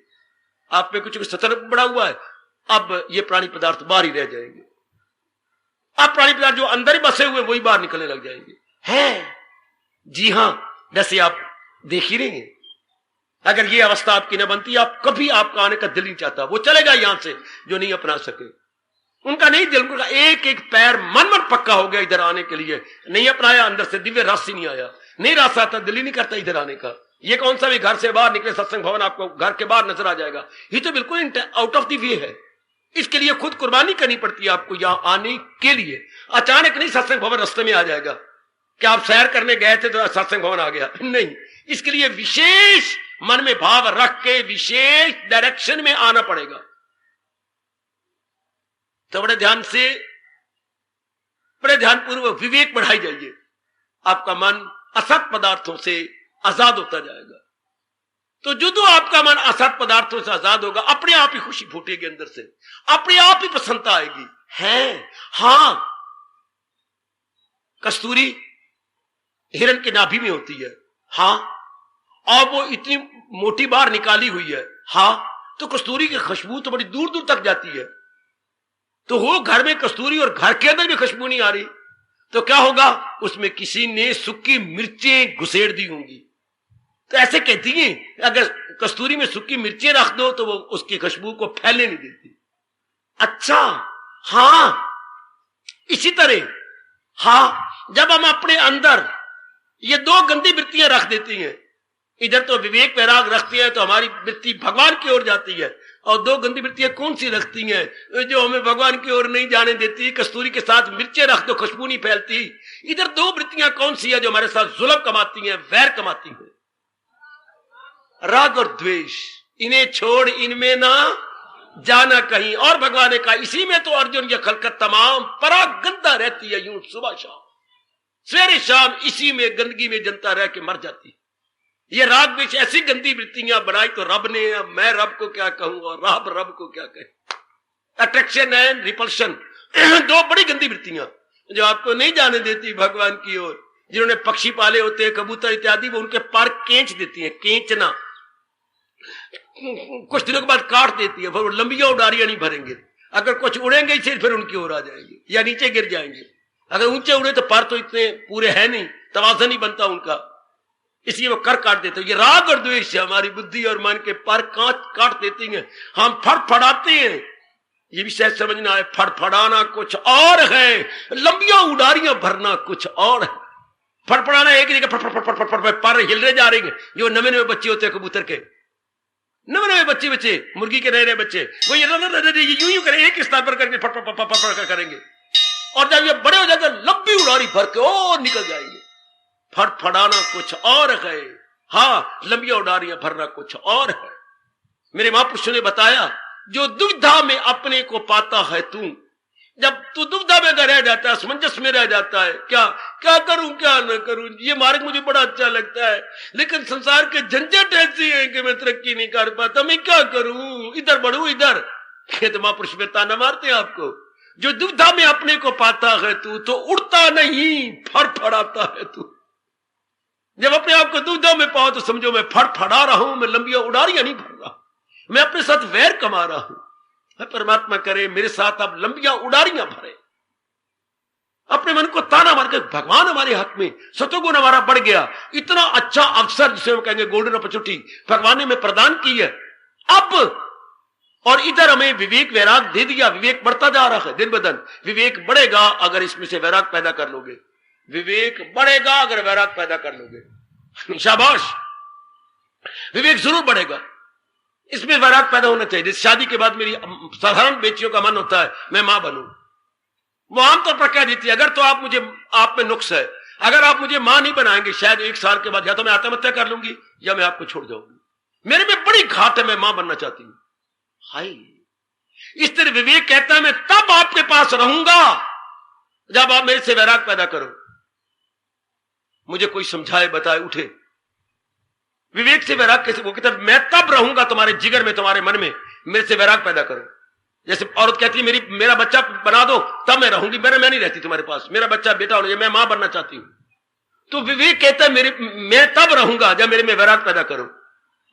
आप में कुछ सतर बड़ा हुआ है, अब ये प्राणी पदार्थ बाहर ही रह जाएंगे। अब प्राणी पदार्थ जो अंदर ही बसे हुए वही बाहर निकलने लग जाएंगे। है जी हां, जैसे आप देख ही रहे हैं। अगर ये अवस्था आपकी न बनती, आप कभी आपका आने का दिल नहीं चाहता। वो चलेगा यहां से जो नहीं अपना सके, उनका नहीं दिल, उनका एक एक पैर मन मन पक्का हो गया इधर आने के लिए। नहीं अपनाया, अंदर से दिव्य रस ही नहीं आया, नहीं रस आता, दिल ही नहीं करता इधर आने का। ये कौन सा भी घर से बाहर निकले सत्संग भवन आपको घर के बाहर नजर आ जाएगा, ये तो बिल्कुल आउट ऑफ द वे है। इसके लिए खुद कुर्बानी करनी पड़ती है आपको यहां आने के लिए। अचानक नहीं सत्संग भवन रास्ते में आ जाएगा कि आप सैर करने गए थे तो सत्संग भवन आ गया, नहीं। इसके लिए विशेष मन में भाव रख के विशेष डायरेक्शन में आना पड़ेगा। तो बड़े ध्यान से, बड़े ध्यानपूर्वक विवेक बढ़ाई जाइए, आपका मन असत पदार्थों से आजाद होता जाएगा। तो जो आपका मन असत पदार्थों से आजाद होगा, अपने आप ही खुशी फूटेगी अंदर से, अपने आप ही प्रसन्नता आएगी। है हां, कस्तूरी हिरण के नाभि में होती है, हां, और वो इतनी मोटी बार निकाली हुई है, हां, तो कस्तूरी की खुशबू तो बड़ी दूर दूर तक जाती है। तो वो घर में कस्तूरी और घर के अंदर भी खुशबू नहीं आ रही, तो क्या होगा, उसमें किसी ने सूखी मिर्चें घुसेड़ दी होंगी। तो ऐसे कहती हैं अगर कस्तूरी में सूखी मिर्चें रख दो तो वो उसकी खुशबू को फैलने नहीं देती। अच्छा, हां, इसी तरह हां, जब हम अपने अंदर ये दो गंदी वृत्तियां रख देती हैं, इधर तो विवेक वैराग रखती है तो हमारी वृत्ति भगवान की ओर जाती है, और दो गंदी वृत्तियां कौन सी रखती हैं जो हमें भगवान की ओर नहीं जाने देती। कस्तूरी के साथ मिर्चें रख दो, खुशबू नहीं फैलती। इधर दो वृत्तियां कौन सी है जो हमारे साथ जुल्म कमाती हैं, वैर कमाती हैं, राग और द्वेष। इन्हें छोड़ इनमें ना जाना कहीं। और भगवान ने कहा इसी में तो अर्जुन की खलकत तमाम परागंदा रहती है, यूं सुबह शाम सवेरे शाम इसी में गंदगी में जनता रह के मर जाती। ये राग द्वेष ऐसी गंदी वृत्तियां बनाई तो रब ने, मैं रब को क्या कहूं और रब को क्या कहे। अट्रैक्शन एंड रिपल्शन, दो बड़ी गंदी वृत्तियां जो आपको नहीं जाने देती भगवान की ओर। जिन्होंने पक्षी पाले होते हैं, कबूतर इत्यादि, वो उनके पर केंच देती है, केंचना, कुछ दिनों के बाद काट देती है, फिर वो लंबिया उड़ारियां नहीं भरेंगे। अगर कुछ उड़ेंगे इसे फिर उनकी ओर आ जाएंगे या नीचे गिर जाएंगे। अगर ऊंचे उड़े तो पर तो इतने पूरे है नहीं, तवाज़न नहीं बनता उनका, इसलिए वो कर काट देते हैं। ये राग और द्वेष से हमारी बुद्धि और मन के पर काट देती हैं, हम फड़फड़ाते हैं। ये भी शायद समझना है, फड़फड़ाना कुछ और है, लंबिया उड़ारियां भरना कुछ और है। फड़फड़ाना एक जगह फड़ पर हिल रहे जा रहे हैं। जो नवे नवे बच्चे होते हैं कबूतर के, नवे नवे बच्चे मुर्गी के नए बच्चे, वो यूं यूं करेंगे, एक स्थान पर करके फड़ करेंगे, और जब ये बड़े हो जाएंगे लंबी उड़ारी भर के और निकल जाएंगे। फड़फड़ाना कुछ और है, हाँ, लंबिया उड़ारियां भरना कुछ और है। मेरे महापुरुषों ने बताया, जो दुविधा में अपने को पाता है तू, जब तू दुविधा में रह जाता है, असमंजस में रह जाता है, क्या करूं क्या न करूं, ये मार्ग मुझे बड़ा अच्छा लगता है लेकिन संसार के झंझट ऐसी है कि मैं तरक्की नहीं कर पाता, मैं क्या करूं, इधर बढ़ूं इधर। तो महापुरुष में ताना मारते हैं आपको, जो दुविधा में अपने को पाता है तू तो उड़ता नहीं फड़फड़ाता है तू। जब अपने आप को दुविधा में पाओ तो समझो मैं फड़फड़ा रहा हूं, मैं लंबिया उड़ारियां नहीं भर रहा, मैं अपने साथ वैर कमा रहा हूं। परमात्मा करे मेरे साथ अब लंबिया उड़ारियां भरे। अपने मन को ताना मार के, भगवान हमारे हक में, सतोगुण हमारा बढ़ गया, इतना अच्छा अवसर जिसे हम कहेंगे गोल्डन अपॉर्चुनिटी भगवान ने हमें प्रदान की है अब, और इधर हमें विवेक वैराग दे दिया। विवेक बढ़ता जा रहा है दिन ब दिन। विवेक बढ़ेगा अगर इसमें से वैराग पैदा कर लोगे, विवेक बढ़ेगा अगर वैराग पैदा कर लोगे, शाबाश, विवेक जरूर बढ़ेगा। इसमें वैराग पैदा होना चाहिए। शादी के बाद मेरी साधारण बेटियों का मन होता है मैं मां बनूं, वो आमतौर पर कह देती है, अगर तो आप में नुक्स है, अगर आप मुझे मां नहीं बनाएंगे, शायद 1 साल के बाद या तो मैं आत्महत्या कर लूंगी या मैं आपको छोड़ जाऊंगी। मेरे में बड़ी घाट है, मैं मां बनना चाहती हूं। हाय, इस तरह विवेक कहता है मैं तब आपके पास रहूंगा जब आप मेरे से वैराग पैदा करो। मुझे कोई समझाए, बताए, उठे। विवेक से वैराग कैसे? वो कहता है मैं तब रहूंगा तुम्हारे जिगर में, तुम्हारे मन में, मेरे से वैराग पैदा करो। जैसे औरत कहती है मेरा बच्चा बना दो तब मैं रहूंगी, मैं नहीं रहती तुम्हारे पास, मेरा बच्चा बेटा होना चाहिए, मैं मां बनना चाहती हूं। तो विवेक कहता है मैं तब रहूंगा जब मेरे में वैराग पैदा करो।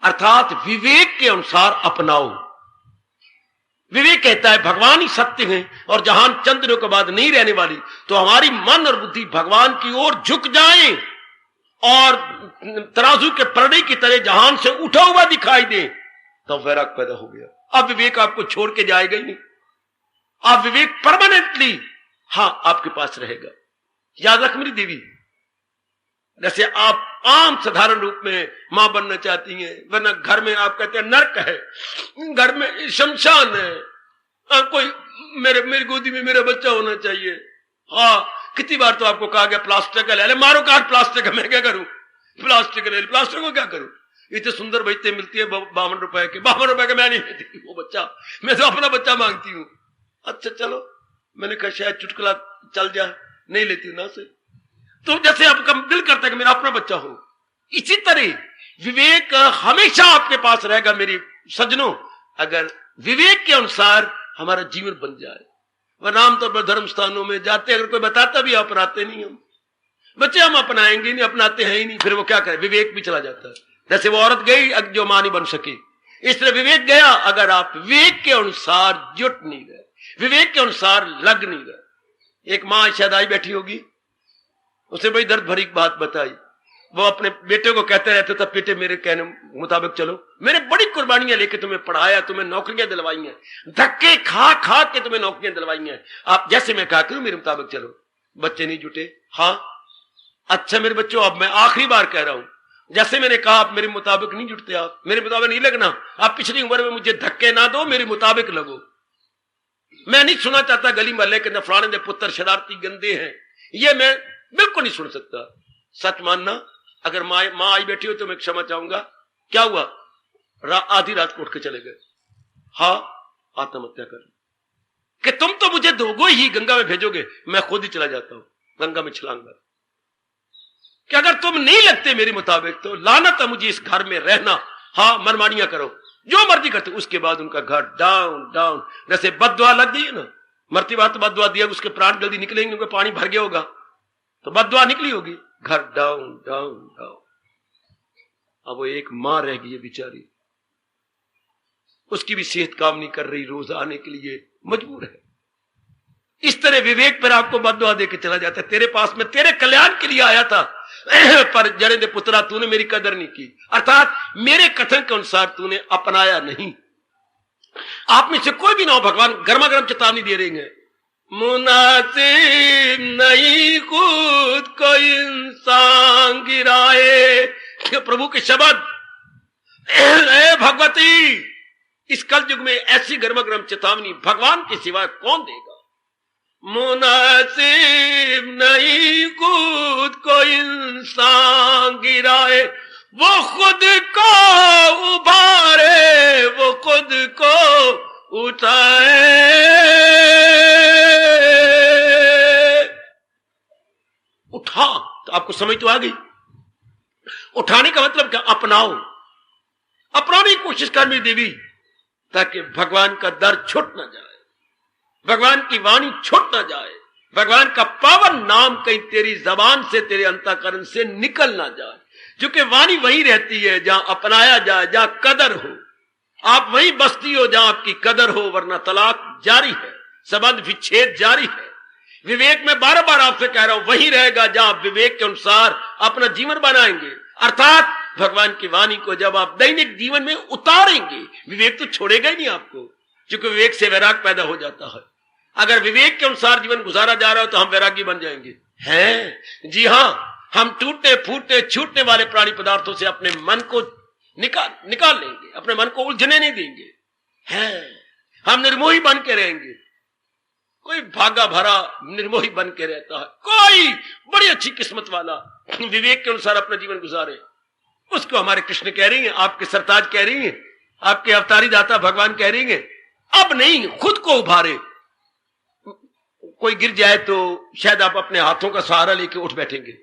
अर्थात विवेक के अनुसार अपनाओ। विवेक कहता है भगवान ही सत्य है और जहान चंद दिनों के बाद नहीं रहने वाली, तो हमारी मन और बुद्धि भगवान की ओर झुक जाए और तराजू के परडे की तरह जहान से उठा हुआ दिखाई दे, तो वैराग पैदा हो गया। अब विवेक आपको छोड़ के जाएगा ही नहीं। आप विवेक परमानेंटली आपके पास रहेगा। याद रख मेरी देवी, जैसे आप आम साधारण रूप में मां बनना चाहती हैं, वरना घर में आप कहते हैं नर्क है, घर में शमशान है, कोई मेरी गोदी में मेरा बच्चा होना चाहिए। कितनी बार तो आपको कहा गया प्लास्टिक का ले ले, मारो काट प्लास्टिक का, मैं क्या करूं? प्लास्टिक ले, प्लास्टिक को क्या करूं? इतने सुंदर बच्चे मिलती है 52 रुपए के, 52 रुपए का मैं नहीं देती वो बच्चा, मैं तो अपना बच्चा मांगती हूं। अच्छा चलो, मैंने कहा शायद चुटकुला चल जाए, नहीं लेती हूं ना से। तो जैसे आपका दिल करता है कि मेरा अपना बच्चा हो, इसी तरह विवेक हमेशा आपके पास रहेगा मेरी सज्जनों, अगर विवेक के अनुसार हमारा जीवन बन जाए। वह आमतौर पर धर्म स्थानों में जाते, अगर कोई बताता भी अपनाते नहीं, हम बच्चे हम अपनाएंगे नहीं, अपनाते हैं ही नहीं, फिर वो क्या करे, विवेक भी चला जाता है। जैसे वो औरत गई जो मां नहीं बन सकी, इस तरह विवेक गया। अगर आप विवेक के अनुसार जुट नहीं गए, विवेक के अनुसार लग नहीं गए। एक मां शायद आई बैठी होगी, उसे बड़ी दर्द भरी बात बताई। वो अपने बेटे को कहते रहते था, बेटे मेरे कहने मुताबिक चलो, मैंने बड़ी कुर्बानियां लेके तुम्हें पढ़ाया, तुम्हें नौकरियां दिलवाई हैं, धक्के खा खा के तुम्हें नौकरियां दिलवाई हैं, आप जैसे मैं कहा करूं मेरे मुताबिक चलो। बच्चे नहीं जुटे। अच्छा मेरे बच्चों, अब मैं आखिरी बार कह रहा हूं, जैसे मैंने कहा आप मेरे मुताबिक नहीं जुटते, आप मेरे मुताबिक नहीं लगना, आप पिछली उम्र में मुझे धक्के ना दो, मेरे मुताबिक लगो। मैं नहीं सुना चाहता गली मोहल्ले के नफराने दे पुत्र शरारती गंदे हैं, ये मैं बिल्कुल नहीं सुन सकता। सच मानना, अगर मां आई बैठी हो तो मैं क्षमा चाहूंगा। क्या हुआ? आधी रात को उठ के चले गए, आत्महत्या कर, कि तुम तो मुझे दोगो ही, गंगा में भेजोगे, मैं खुद ही चला जाता हूं गंगा में छलांग मार। कि अगर तुम नहीं लगते मेरे मुताबिक तो लानत है मुझे इस घर में रहना। मनमानियां करो, जो मर्जी करते। उसके बाद उनका घर डाउन डाउन, जैसे बददुआ लग गई है ना, मरती बात तो बददुआ दिया, उसके प्राण जल्दी निकलेंगे, उनका पानी भर गया होगा तो बददुआ निकली होगी, घर डाउन डाउन डाउन। अब वो एक मां रह गई है बेचारी, उसकी भी सेहत काम नहीं कर रही, रोज आने के लिए मजबूर है। इस तरह विवेक पर आपको बददुआ दे के चला जाता है। तेरे पास में तेरे कल्याण के लिए आया था, पर जरे दे पुत्रा तूने मेरी कदर नहीं की, अर्थात मेरे कथन के अनुसार तूने अपनाया नहीं। आप में से कोई भी ना हो, भगवान गर्मा गर्म चेतावनी दे रहे हैं, मुनासिब नहीं खुद को इंसान गिराए। प्रभु के शब्द, भगवती, इस कल युग में ऐसी गर्मा गर्म चेतावनी भगवान के सिवा कौन देगा? मुनासिब नहीं खुद को इंसान गिराए, वो खुद को उभारे, वो खुद को उठाए। उठा तो आपको समझ तो आ गई। उठाने का मतलब क्या? अपनाओ, अपनाने की कोशिश कर मेरी देवी, ताकि भगवान का दर छूट ना जाए, भगवान की वाणी छूट ना जाए, भगवान का पावन नाम कहीं तेरी जबान से, तेरे अंतःकरण से निकल ना जाए। क्योंकि वाणी वहीं रहती है जहां अपनाया जाए, जहां कदर हो। आप वहीं बसती हो जहां आपकी कदर हो, वरना तलाक जारी है, संबंध विच्छेद जारी है। विवेक में बार बार आपसे कह रहा हूं, वहीं रहेगा जहां आप विवेक के अनुसार अपना जीवन बनाएंगे। अर्थात भगवान की वाणी को जब आप दैनिक जीवन में उतारेंगे, विवेक तो छोड़ेगा ही नहीं आपको, क्योंकि विवेक से वैराग पैदा हो जाता है। अगर विवेक के अनुसार जीवन गुजारा जा रहा हो तो हम वैरागी बन जाएंगे। हैं? जी हां, हम टूटने फूटने छूटने वाले प्राणी पदार्थों से अपने मन को निकाल लेंगे, अपने मन को उलझने नहीं देंगे। हैं? हम निर्मोही बन के रहेंगे। कोई भागा भरा निर्मोही बन के रहता है, कोई बड़ी अच्छी किस्मत वाला विवेक के अनुसार अपना जीवन गुजारे। उसको हमारे कृष्ण कह रही हैं, आपके सरताज कह रही हैं, आपके अवतारी दाता भगवान कह रही हैं, अब नहीं, खुद को उभारे। कोई गिर जाए तो शायद आप अपने हाथों का सहारा लेके उठ बैठेंगे,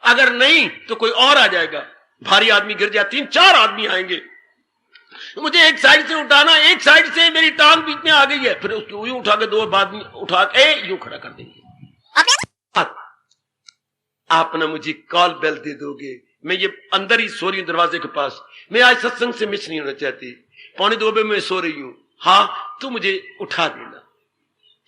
अगर नहीं तो कोई और आ जाएगा। भारी आदमी गिर जाए, 3-4 आदमी आएंगे, मुझे एक साइड से उठाना, एक साइड से मेरी टांग बीच में आ गई है, फिर उसको यूं उठा के 2 आदमी उठा के यूं खड़ा कर देंगे। आप ना मुझे कॉल बेल दे दोगे, मैं ये अंदर ही सो रही हूं दरवाजे के पास, मैं आज सत्संग से मिस नहीं होना चाहती, 1:45 बजे मैं सो रही हूं, हाँ तो मुझे उठा देना,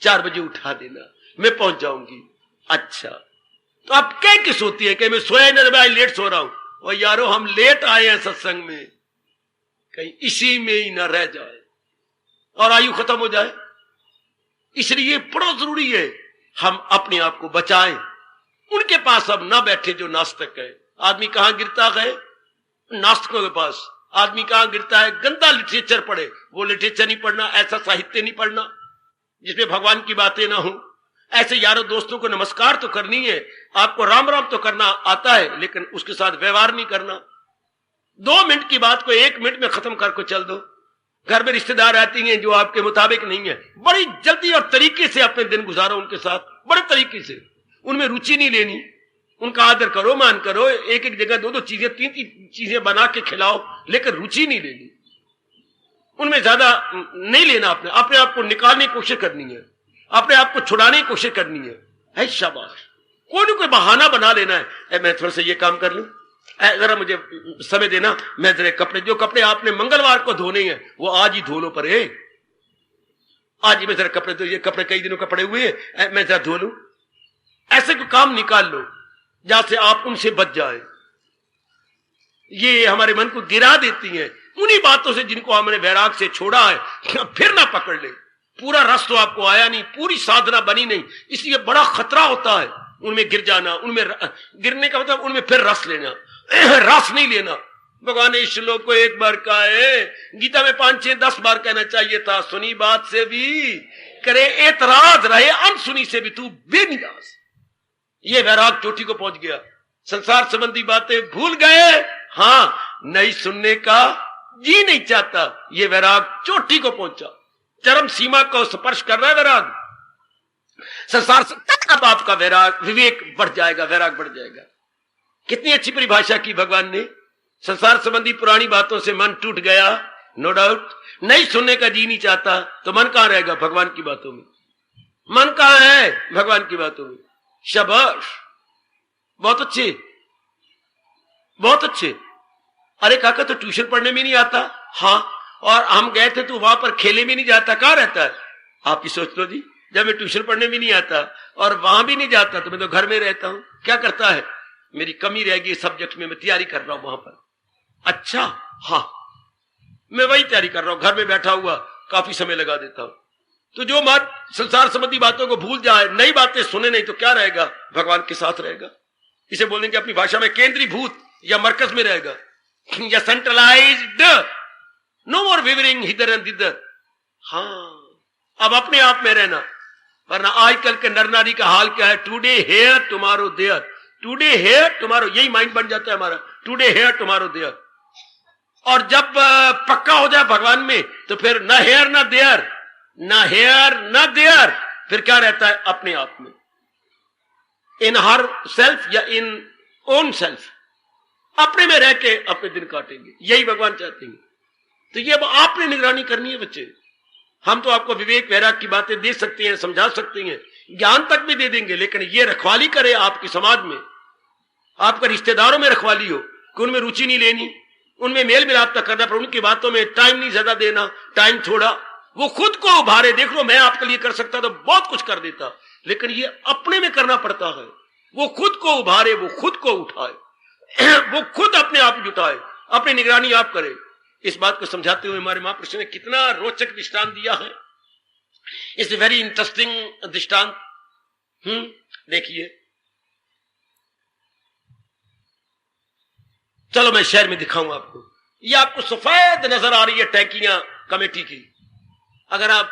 4 बजे उठा देना, मैं पहुंच जाऊंगी। अच्छा, तो आप कह के सोती है कि मैं सोया नहीं, मैं लेट सो रहा हूं। और यारो, हम लेट आए हैं सत्संग में, कहीं इसी में ही ना रह जाए और आयु खत्म हो जाए। इसलिए बड़ा जरूरी है हम अपने आप को बचाएं, उनके पास अब ना बैठे जो नास्तिक है। आदमी कहां गिरता है? नास्तिकों के पास। आदमी कहां गिरता है? गंदा लिटरेचर पढ़े। वो लिटरेचर नहीं पढ़ना, ऐसा साहित्य नहीं पढ़ना जिसमें भगवान की बातें ना हो। ऐसे यारों दोस्तों को नमस्कार तो करनी है, आपको राम राम तो करना आता है, लेकिन उसके साथ व्यवहार नहीं करना। 2 मिनट की बात को 1 मिनट में खत्म करके चल दो। घर में रिश्तेदार आती हैं जो आपके मुताबिक नहीं है, बड़ी जल्दी और तरीके से अपने दिन गुजारो उनके साथ, बड़े तरीके से। उनमें रुचि नहीं लेनी, उनका आदर करो, मान करो, एक जगह 2 चीजें 3 चीजें बना के खिलाओ, लेकिन रुचि नहीं लेनी, उनमें ज्यादा नहीं लेना। अपने आप को निकालने की कोशिश करनी है, अपने आप को छुड़ाने की कोशिश करनी है। शाबाश, कोई ना कोई बहाना बना लेना है, मैं थोड़ा सा ये काम कर लूं, जरा मुझे समय देना, मैं जरा जो कपड़े आपने मंगलवार को धोने हैं वो आज ही धो लो, पर आज ही मैं जरा कपड़े, तो ये कपड़े कई दिनों का पड़े हुए हैं, मैं जरा धो लूं। ऐसे कोई काम निकाल लो जहां से आप उनसे बच जाए। ये हमारे मन को गिरा देती हैं उन्हीं बातों से जिनको हमने वैराग से छोड़ा है, फिर ना पकड़ ले। पूरा रस तो आपको आया नहीं, पूरी साधना बनी नहीं, इसलिए बड़ा खतरा होता है उनमें गिर जाना। उनमें गिरने का मतलब उनमें फिर रस लेना, रस नहीं लेना। भगवान ने इस श्लोक को 1 बार कहा है, गीता में 5, 6, 10 बार कहना चाहिए था। सुनी बात से भी करे एतराज, रहे अनसुनी से भी तू बेनियाज। ये वैराग चोटी को पहुंच गया, संसार संबंधी बातें भूल गए, हाँ नहीं सुनने का जी नहीं चाहता। ये वैराग चोटी को पहुंचा, चरम सीमा को स्पर्श कर रहा है वैराग। संसार से अब आपका वैराग, विवेक बढ़ जाएगा, वैराग बढ़ जाएगा। कितनी अच्छी परिभाषा की भगवान ने। संसार संबंधी पुरानी बातों से मन टूट गया, नो डाउट। नहीं सुनने का जी नहीं चाहता, तो मन कहां रहेगा? भगवान की बातों में। मन कहां है? भगवान की बातों में। शाबाश, बहुत अच्छे, बहुत अच्छे। अरे काका, तो ट्यूशन पढ़ने में नहीं आता? हाँ, और हम गए थे तो वहां पर खेले में नहीं जाता, कहां रहता है? आप ही सोच लो जी, जब मैं ट्यूशन पढ़ने भी नहीं आता और वहां भी नहीं जाता तो मैं तो घर में रहता हूं। क्या करता है? मेरी कमी रहेगी सब्जेक्ट में, मैं तैयारी कर रहा हूं वहां पर। अच्छा, हाँ, मैं वही तैयारी कर रहा हूं, घर में बैठा हुआ काफी समय लगा देता हूं। तो जो बात संसार संबंधी बातों को भूल जाए, नई बातें सुने नहीं, तो क्या रहेगा? भगवान के साथ रहेगा। इसे बोलेंगे अपनी भाषा में केंद्रीभूत, या मरकज में रहेगा, या centralised, no more wavering hither and thither. हाँ, अब अपने आप में रहना। वरना आजकल के नर नारी का हाल क्या है? Today here tomorrow there, today here tomorrow, यही माइंड बन जाता है हमारा, टुडे हेयर टुमारो देयर। और जब पक्का हो जाए भगवान में, तो फिर न हेयर न देयर, न हेयर न देयर, फिर क्या रहता है? अपने आप में, इन हर सेल्फ या इन ओन सेल्फ, अपने में रह के अपने दिन काटेंगे। यही भगवान चाहते हैं। तो ये अब आपने निगरानी करनी है बच्चे। हम तो आपको विवेक वैराग की बातें दे सकते हैं, समझा सकते हैं, ज्ञान तक भी दे देंगे, लेकिन ये रखवाली करे आपके समाज में, आपके रिश्तेदारों में रखवाली हो कि उनमें रुचि नहीं लेनी, उनमें मेल मिलाप तक करना, पर उनकी बातों में टाइम नहीं ज्यादा देना, टाइम थोड़ा। वो खुद को उभारे, देख लो मैं आपके लिए कर सकता तो बहुत कुछ कर देता, लेकिन ये अपने में करना पड़ता है। वो खुद को उभारे, वो खुद को उठाए, वो खुद अपने आप जुटाए, अपनी निगरानी आप करे। इस बात को समझाते हुए हमारे महापुरुष ने कितना रोचक दृष्टांत दिया है। इट्स वेरी इंटरेस्टिंग दृष्टांत। देखिए, चलो मैं शहर में दिखाऊं आपको। ये आपको सफेद नजर आ रही है टैंकियां कमेटी की। अगर आप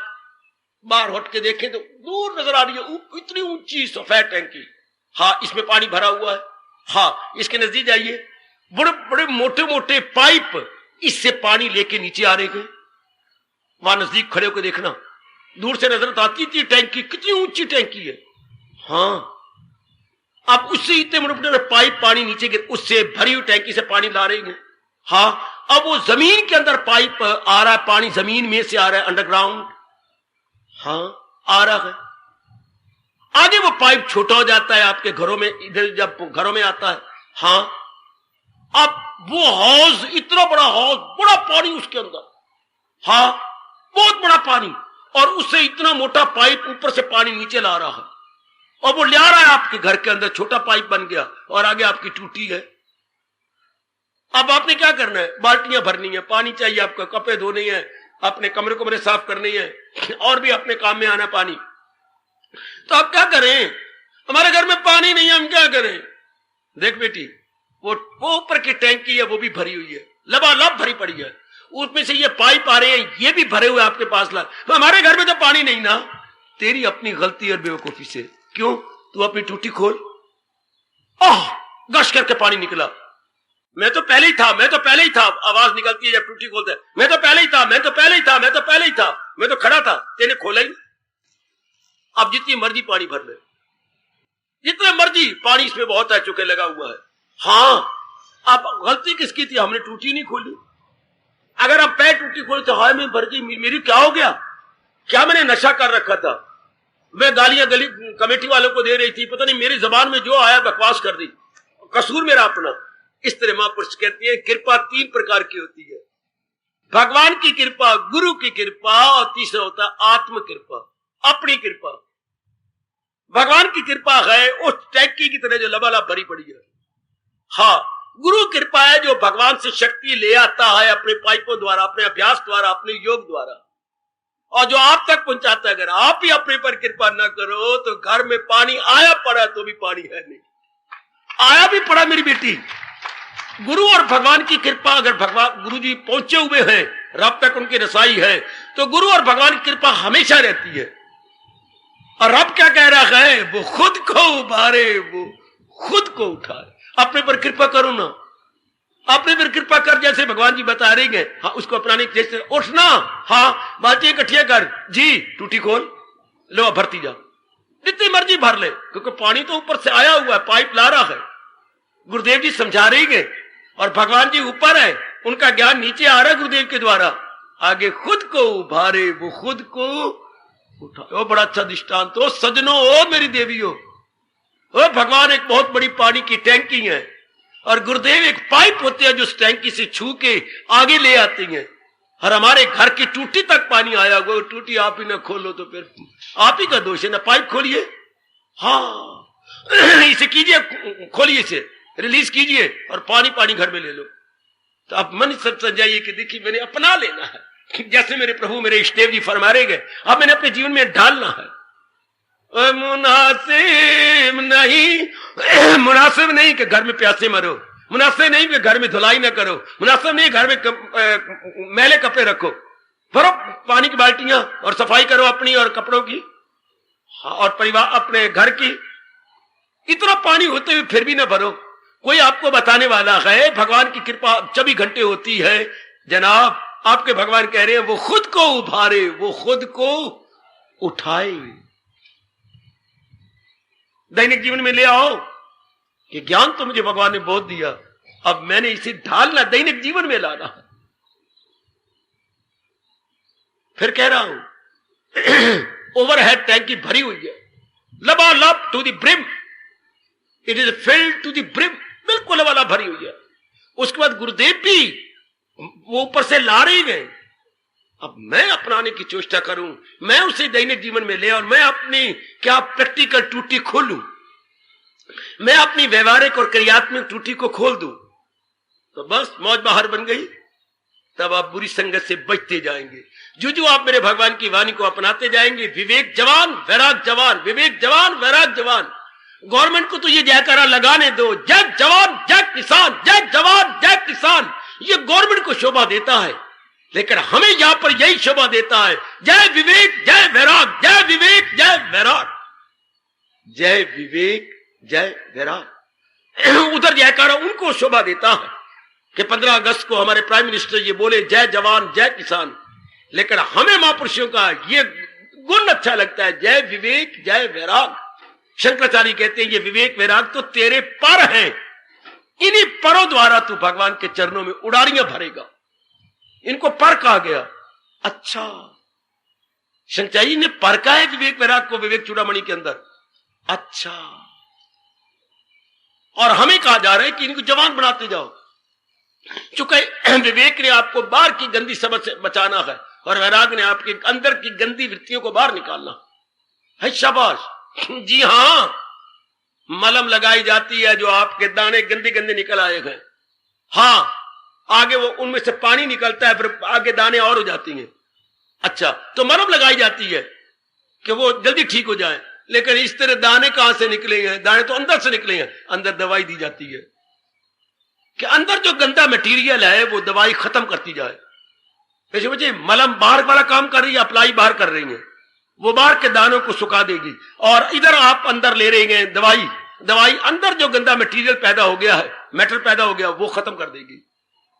बाहर हट के देखें तो दूर नजर आ रही है इतनी ऊंची सफेद टैंकी। हाँ, इसमें पानी भरा हुआ है। हाँ, इसके नजदीक जाइए, बड़े बड़े मोटे मोटे पाइप इससे पानी लेके नीचे आ रहे हैं। वहां नजदीक खड़े होकर देखना, दूर से नजर आती थी टैंकी, कितनी ऊंची टैंकी है। हाँ, अब उससे इतने मोटे पाइप पानी नीचे गिर, उससे भरी हुई टैंकी से पानी ला रहे हैं। हाँ, अब वो जमीन के अंदर पाइप आ रहा है, पानी जमीन में से आ रहा है, अंडरग्राउंड। हाँ, आ रहा है। आगे वो पाइप छोटा हो जाता है आपके घरों में, इधर जब घरों में आता है। हाँ, अब वो हौज, इतना बड़ा हौज, बड़ा पानी उसके अंदर। हाँ, बहुत बड़ा पानी, और उससे इतना मोटा पाइप ऊपर से पानी नीचे ला रहा है, और वो ले आ रहा है आपके घर के अंदर। छोटा पाइप बन गया और आगे आपकी टूटी है। अब आपने क्या करना है? बाल्टियां भरनी है, पानी चाहिए आपको, कपड़े धोने हैं, अपने कमरे साफ करने हैं, और भी अपने काम में आना पानी। तो आप क्या करें? हमारे घर में पानी नहीं है, हम क्या करें? देख बेटी, वो ऊपर की टैंकी है, वो भी भरी हुई है, लबालब भरी पड़ी है, उसमें से ये पाइप आ रहे हैं, ये भी भरे हुए आपके पास ला। तो हमारे घर में तो पानी नहीं ना। तेरी अपनी गलती और बेवकूफी से। क्यों? तू अपनी टूटी खोल। ओह, गश करके पानी निकला। मैं तो पहले ही था, आवाज निकलती है जब टूटी खोलते हैं, मैं तो पहले ही था, मैं तो खड़ा था, तेने खोला ही। अब जितनी मर्जी पानी भर ले, जितने मर्जी पानी, इसमें बहुत है, चुके लगा हुआ है। हाँ, अब गलती किसकी थी? हमने टूटी नहीं खोली। अगर हम पैर टूटी खोली तो हाय मैं भर गई, मेरी क्या हो गया? क्या मैंने नशा कर रखा था? मैं गालियां गली कमेटी वालों को दे रही थी, पता नहीं मेरी जबान में जो आया बकवास कर दी, कसूर मेरा अपना। इस तरह महापुरुष कहती है कृपा 3 प्रकार की होती है, भगवान की कृपा, गुरु की कृपा, और तीसरा होता है आत्म कृपा, अपनी कृपा। भगवान की कृपा है उस टैंकी की तरह जो लबालब भरी पड़ी है। हाँ, गुरु कृपा है जो भगवान से शक्ति ले आता है अपने पाइपों द्वारा, अपने अभ्यास द्वारा, अपने योग द्वारा, और जो आप तक पहुंचाता है। अगर आप ही अपने पर कृपा ना करो तो घर में पानी आया पड़ा तो भी पानी है नहीं, आया भी पड़ा मेरी बेटी। गुरु और भगवान की कृपा, अगर भगवान गुरु जी पहुंचे हुए हैं, रब तक उनकी रसाई है, तो गुरु और भगवान की कृपा हमेशा रहती है। और रब क्या कह रहा है? वो खुद को उभारे, वो खुद को उठाए। अपने पर कृपा करो ना, अपने पर कृपा कर, जैसे भगवान जी बता रहे हैं। हाँ, उसको अपनाने के जैसे उठना। हाँ, बातें इकट्ठिया कर जी, टूटी खोल, लो भरती जा, जितनी मर्जी भर ले, क्योंकि पानी तो ऊपर से आया हुआ है, पाइप ला रहा है। गुरुदेव जी समझा रही है, और भगवान जी ऊपर है, उनका ज्ञान नीचे आ रहा है गुरुदेव के द्वारा। आगे खुद को उभारे, वो खुद को उठाए। वो बड़ा अच्छा दृष्टांत। तो सजनों, ओ मेरी देवियों, ओ भगवान एक बहुत बड़ी पानी की टैंकी है, और गुरुदेव एक पाइप होते हैं जो उस टैंकी से छू के आगे ले आते हैं। और हमारे घर की टूटी तक पानी आया हुआ, टूटी आप ही ना खोलो तो फिर आप ही का दोष है ना। पाइप खोलिए, हाँ इसे कीजिए, खोलिए, इसे रिलीज कीजिए, और पानी पानी घर में ले लो। तो आप मन सब समझाइए कि देखिए मैंने अपना लेना है, जैसे मेरे प्रभु मेरे इष्टदेव जी फरमा रहे गए, अब मैंने अपने जीवन में ढालना है। मुनासिब नहीं कि घर में प्यासे मरो, मुनासिब नहीं कि घर में धुलाई ना करो, मुनासिब नहीं घर में मैले कपड़े रखो। भरो पानी की बाल्टियां और सफाई करो अपनी और कपड़ों की और परिवार अपने घर की। इतना पानी होते हुए फिर भी ना भरो। कोई आपको बताने वाला है भगवान की कृपा 24 घंटे होती है जनाब। आपके भगवान कह रहे हैं वो खुद को उभारे, वो खुद को उठाए। दैनिक जीवन में ले आओ कि ज्ञान तो मुझे भगवान ने बहुत दिया, अब मैंने इसे ढालना, दैनिक जीवन में लाना है। फिर कह रहा हूं ओवरहेड टैंकी भरी हुई है लबालब to the brim, it is filled to the brim, बिल्कुल लबालब भरी हुई है। उसके बाद गुरुदेव भी वो ऊपर से ला रहे गए। अब मैं अपनाने की चेष्टा करूं, मैं उसे दैनिक जीवन में ले और मैं अपनी क्या प्रैक्टिकल टूटी खोलूं, मैं अपनी व्यवहारिक और क्रियात्मक टूटी को खोल दूं, तो बस मौज बहार बन गई। तब आप बुरी संगत से बचते जाएंगे। जो आप मेरे भगवान की वाणी को अपनाते जाएंगे, विवेक जवान वैराग जवान, विवेक जवान वैराग जवान। गवर्नमेंट को तो ये जयकारा लगाने दो, जय जवान जय किसान, जय जवान जय किसान। ये गवर्नमेंट को शोभा देता है, लेकिन हमें यहां पर यही शोभा देता है, जय विवेक जय वैराग जय विवेक जय वैराग। उधर जयकारा उनको शोभा देता है कि 15 अगस्त को हमारे प्राइम मिनिस्टर ये बोले जय जवान जय किसान, लेकिन हमें महापुरुषों का ये गुण अच्छा लगता है, जय विवेक जय वैराग। शंकराचार्य कहते हैं ये विवेक वैराग तो तेरे पर हैं, इन्हीं परों द्वारा तू भगवान के चरणों में उड़ारियां भरेगा। इनको पर कहा गया। अच्छा, शंकराचार्य ने पर कहा है विवेक वैराग को विवेक चूड़ामणि के अंदर। अच्छा, और हमें कहा जा रहा है कि इनको जवान बनाते जाओ। चूंकि विवेक ने आपको बाहर की गंदी समझ से बचाना है और वैराग ने आपके अंदर की गंदी वृत्तियों को बाहर निकालना है। शाबाश। जी हां, मलम लगाई जाती है जो आपके दाने गंदे गंदे निकल आए हैं। हाँ, आगे वो उनमें से पानी निकलता है, फिर आगे दाने और हो जाती हैं। अच्छा, तो मलम लगाई जाती है कि वो जल्दी ठीक हो जाए, लेकिन इस तरह दाने कहां से निकले हैं? दाने तो अंदर से निकले हैं। अंदर दवाई दी जाती है कि अंदर जो गंदा मटेरियल है वो दवाई खत्म करती जाए। ऐसे बच्चे मलम बाहर वाला काम कर रही है, अप्लाई बाहर कर रही है, वो बाहर के दानों को सुखा देगी, और इधर आप अंदर ले रहे हैं दवाई। दवाई अंदर जो गंदा मटेरियल पैदा हो गया है, मेटल पैदा हो गया, वो खत्म कर देगी।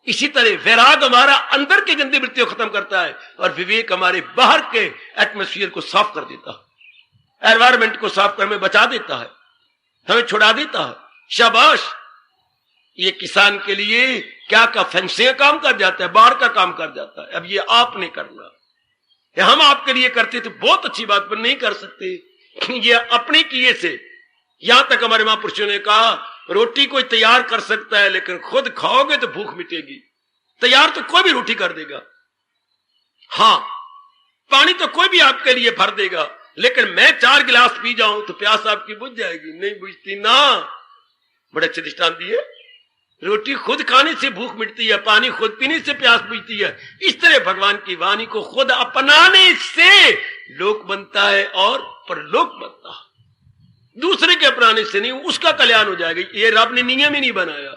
इसी तरह वैराग हमारा अंदर की गंदी वृत्तियों खत्म करता है और विवेक हमारे बाहर के एटमोस्फियर को साफ कर देता है, एनवायरमेंट को साफ करने में बचा देता है, हमें छुड़ा देता है। शाबाश। ये किसान के लिए क्या का फैंसी काम कर जाता है, बाहर का काम कर जाता है। अब ये आपने करना, हम आपके लिए करते तो बहुत अच्छी बात, पर नहीं कर सकते। ये अपने किए से, यहां तक हमारे महापुरुषों ने कहा रोटी कोई तैयार कर सकता है, लेकिन खुद खाओगे तो भूख मिटेगी। तैयार तो कोई भी रोटी कर देगा, हाँ, पानी तो कोई भी आपके लिए भर देगा, लेकिन मैं 4 गिलास पी जाऊं तो प्यास आपकी बुझ जाएगी, नहीं बुझती ना। बड़े अच्छे दृष्टांत दिए। रोटी खुद खाने से भूख मिटती है, पानी खुद पीने से प्यास बुझती है। इस तरह भगवान की वाणी को खुद अपनाने से लोक बनता है और परलोक बनता है। दूसरे के अपनाने से नहीं, उसका कल्याण हो जाएगा। ये रब ने नियम ही नहीं बनाया।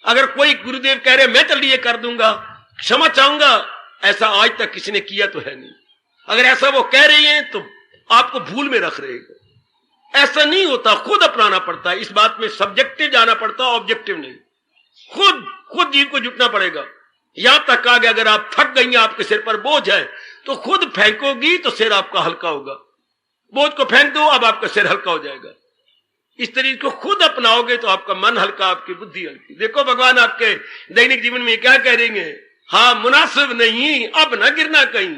अगर कोई गुरुदेव कह रहे मैं चलिए कर दूंगा, क्षमा चाहूंगा, ऐसा आज तक किसी ने किया तो है नहीं। अगर ऐसा वो कह रही हैं तो आपको भूल में रख रहे हैं। ऐसा नहीं होता, खुद अपनाना पड़ता है। इस बात में सब्जेक्टिव जाना पड़ता है, ऑब्जेक्टिव नहीं। खुद जीव को जुटना पड़ेगा। यहां तक आ गया अगर आप थक गई हैं, आपके सिर पर बोझ है, तो खुद फेंकोगी तो सिर आपका हल्का होगा। बोझ को फेंक दो, अब आपका सिर हल्का हो जाएगा। इस तरीके को खुद अपनाओगे तो आपका मन हल्का, आपकी बुद्धि हल्की। देखो भगवान आपके दैनिक जीवन में क्या कह रहे हैं, हाँ मुनासिब नहीं, अब ना गिरना कहीं,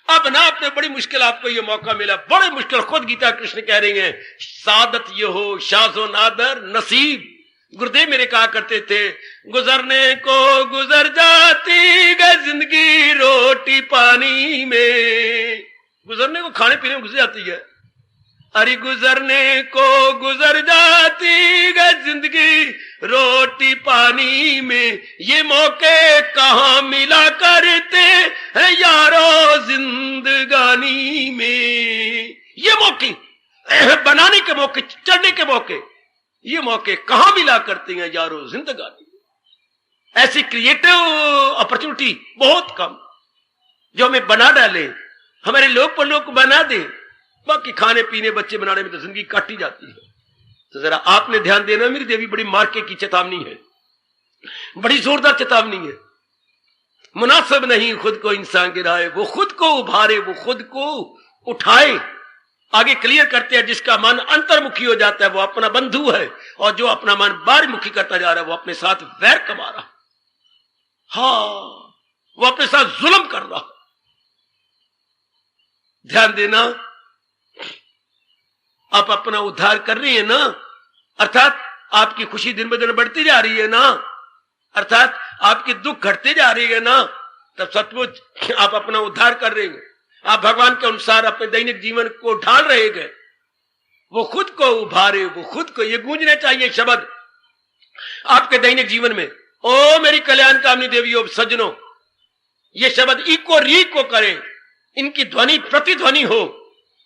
अब ना अपने, बड़ी मुश्किल आपको ये मौका मिला, बड़े मुश्किल। खुद गीता कृष्ण कह रही हैं, सादत ये हो शाजो नादर नसीब। गुरुदेव मेरे कहा करते थे, गुजरने को गुजर जाती है जिंदगी रोटी पानी में। गुजरने को खाने पीने में गुजर जाती है, अरे गुजरने को गुजर जाती है जिंदगी रोटी पानी में। ये मौके कहां मिला करते हैं यारो जिंदगानी में। ये मौके बनाने के मौके, चढ़ने के मौके, ये मौके कहां मिला करते हैं यारो जिंदगानी में। ऐसी क्रिएटिव अपॉर्चुनिटी बहुत कम जो हमें बना डाले, हमारे लोग पर लोग बना दे। बाकी खाने पीने बच्चे बनाने में तो जिंदगी काटी जाती है। तो जरा आपने ध्यान देना, मेरी देवी बड़ी मार्के की चेतावनी है, बड़ी जोरदार चेतावनी है। मुनासिब नहीं खुद को इंसान गिराए, वो खुद को उभारे, वो खुद को उठाए। आगे क्लियर करते हैं, जिसका मन अंतर्मुखी हो जाता है वो अपना बंधु है, और जो अपना मन बाहरमुखी करता जा रहा है वो अपने साथ वैर कमा रहा है। हाँ, वो अपने साथ जुल्म कर रहा है। ध्यान देना, आप अपना उद्धार कर रही है ना, अर्थात आपकी खुशी दिन ब दिन बढ़ती जा रही है ना, अर्थात आपके दुख घटते जा रही है ना, तब सचमुच आप अपना उद्धार कर रहे हैं। आप भगवान के अनुसार अपने दैनिक जीवन को ढाल रहे हैं। वो खुद को उभारे, वो खुद को, ये गूंजने चाहिए शब्द आपके दैनिक जीवन में। ओ मेरी कल्याण कामनी देवियों सज्जनों, ये शब्द इको रीको करें, इनकी ध्वनि प्रतिध्वनि हो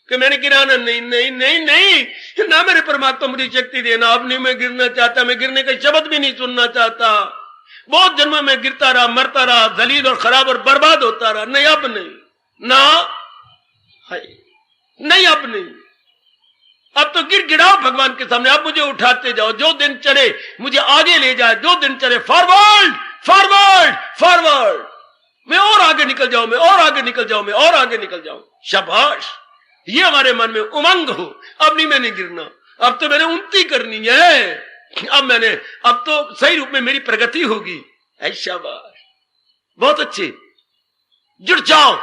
कि मैंने गिराना नहीं, नहीं नहीं नहीं ना, मेरे परमात्मा मुझे शक्ति देना, अब नहीं मैं गिरना चाहता, मैं गिरने का शब्द भी नहीं सुनना चाहता। बहुत जन्म में गिरता रहा, मरता रहा, जलील और खराब और बर्बाद होता रहा। नहीं, अब नहीं, ना है नहीं, अब नहीं। अब तो गिड़गिड़ाओ भगवान के सामने, अब मुझे उठाते जाओ, जो दिन चले मुझे आगे ले जाए, जो दिन चले फॉरवर्ड फॉरवर्ड फॉरवर्ड, मैं और आगे निकल जाऊं, मैं और आगे निकल जाऊं, मैं और आगे निकल जाऊं। शाबाश, ये हमारे मन में उमंग हो। अब नहीं मैंने गिरना, अब तो मैंने उन्नति करनी है, अब तो सही रूप में मेरी प्रगति होगी। ऐ शाबाश, बहुत अच्छे, जुट जाओ,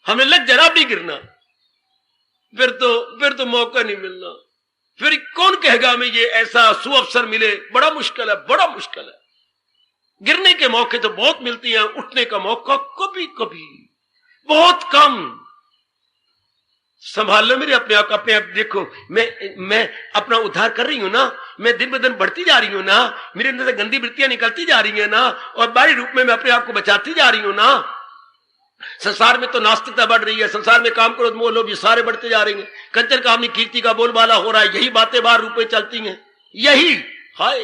हमें लग जरा भी गिरना, फिर तो मौका नहीं मिलना। फिर कौन कहेगा हमें ये ऐसा सुअवसर मिले? बड़ा मुश्किल है, बड़ा मुश्किल है। गिरने के मौके तो बहुत मिलती हैं, उठने का मौका कभी कभी बहुत कम। संभाल लो मेरे अपने आप देखो, मैं अपना उद्धार कर रही हूं ना, मैं दिन ब दिन बढ़ती जा रही हूं ना, मेरे अंदर से गंदी वृत्तियां निकलती जा रही है ना, और बाहरी रूप में मैं अपने आप को बचाती जा रही हूं ना। संसार में तो नास्तिकता बढ़ रही है, संसार में काम क्रोध मोह लोभ ये सारे बढ़ते जा रहे हैं, कंचन कामनी कीर्ति का बोलबाला हो रहा है, यही बातें बाहर रूप में चलती हैं, यही। हाय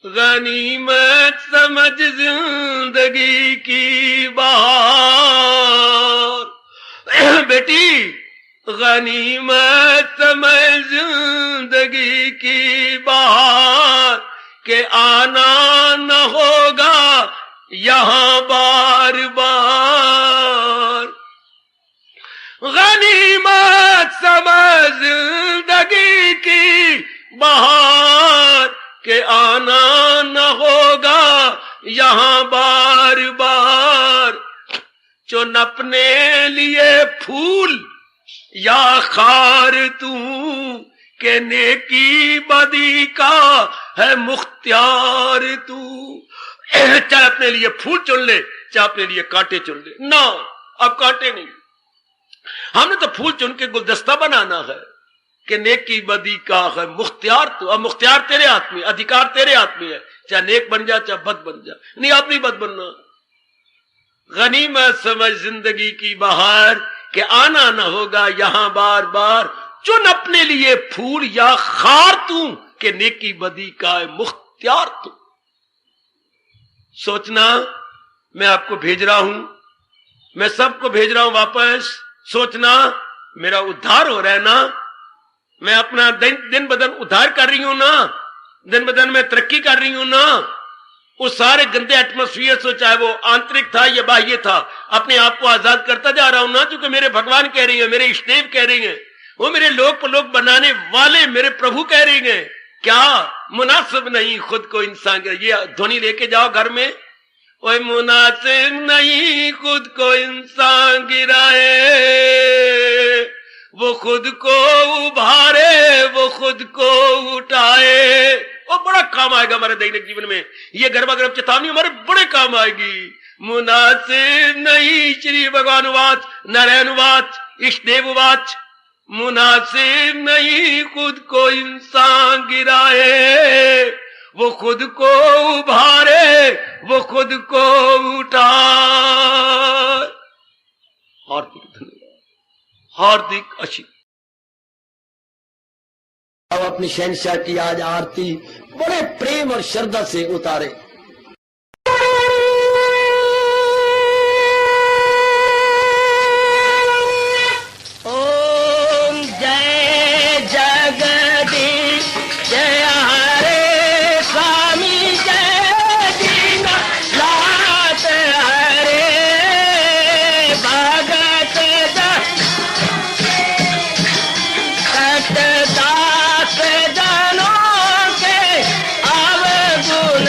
गनीमत समझ जिंदगी की बहार, बेटी गनीमत समझ जिंदगी की बहार, के आना न होगा यहां बार बार। गनीमत समझ जिंदगी की बहार, के आना न होगा यहां बार बार। चुन अपने लिए फूल या खार तू, के नेकी बदी का है मुख्तियार तू। चाहे अपने लिए फूल चुन ले, चाहे अपने लिए कांटे चुन ले। ना, अब कांटे नहीं, हमने तो फूल चुन के गुलदस्ता बनाना है, कि नेकी बदी का है मुख्तियार तू। अब मुख्तियार तेरे हाथ में, अधिकार तेरे हाथ में है, चाहे नेक बन जा चाहे बद बन जा। नहीं, आप नहीं बद बनना। गनीमत समझ जिंदगी की बहार, के आना न होगा यहां बार बार। चुन अपने लिए फूल या खार तू, के नेकी बदी का है मुख्तियार तू। सोचना, मैं आपको भेज रहा हूं, मैं सबको भेज रहा हूं वापस। सोचना, मेरा उद्धार हो रहा है ना, मैं अपना दिन ब दिन उद्धार कर रही हूं ना, दिन ब दिन मैं तरक्की कर रही हूं ना। उस सारे गंदे एटमोस्फियर से, चाहे वो आंतरिक था या बाह्य था, अपने आप को आजाद करता जा रहा हूं ना, क्योंकि मेरे भगवान कह रही है, मेरे इष्टदेव कह रही हैं, वो मेरे लोक बनाने वाले मेरे प्रभु कह रही हैं। क्या मुनासिब नहीं खुद को इंसान, ये ध्वनि लेके जाओ घर में। ओए मुनासिब नहीं खुद को इंसान गिराए, वो खुद को उभारे, वो खुद को उठाए। वो बड़ा काम आएगा हमारे दैनिक जीवन में, ये गर्भा गर्भ चेतावनी हमारे बड़े काम आएगी। मुनासिब नहीं, श्री भगवान वाच, नारायण वाच, इष्टदेव वाच, मुनासिब नहीं खुद को इंसान गिराए, वो खुद को उभारे, वो खुद को उठाए। हार्दिक धन्यवाद, हार्दिक आशीर्वाद। अब अपनी शहंशाह की आज आरती बड़े प्रेम और श्रद्धा से उतारे। ओम जय जगदीश जय हरे स्वामी, जय दीनानाथ हरे भगत सतदास जनों के अवगुण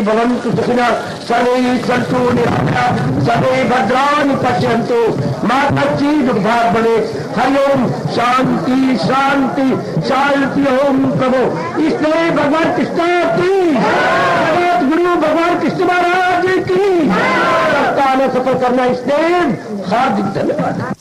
भवन्तु सुखिनः सर्वे सन्तु निरामयाः सर्वे भद्राणि पश्यन्तु मा कश्चित् दुर्भाग् भवेत्। हरि ओम शांति शांति शांति। ओम प्रभु इसलिए भगवान कृष्ण की जगत गुरु भगवान कृष्ण महाराज की सफल करना इसलिए हार्दिक धन्यवाद।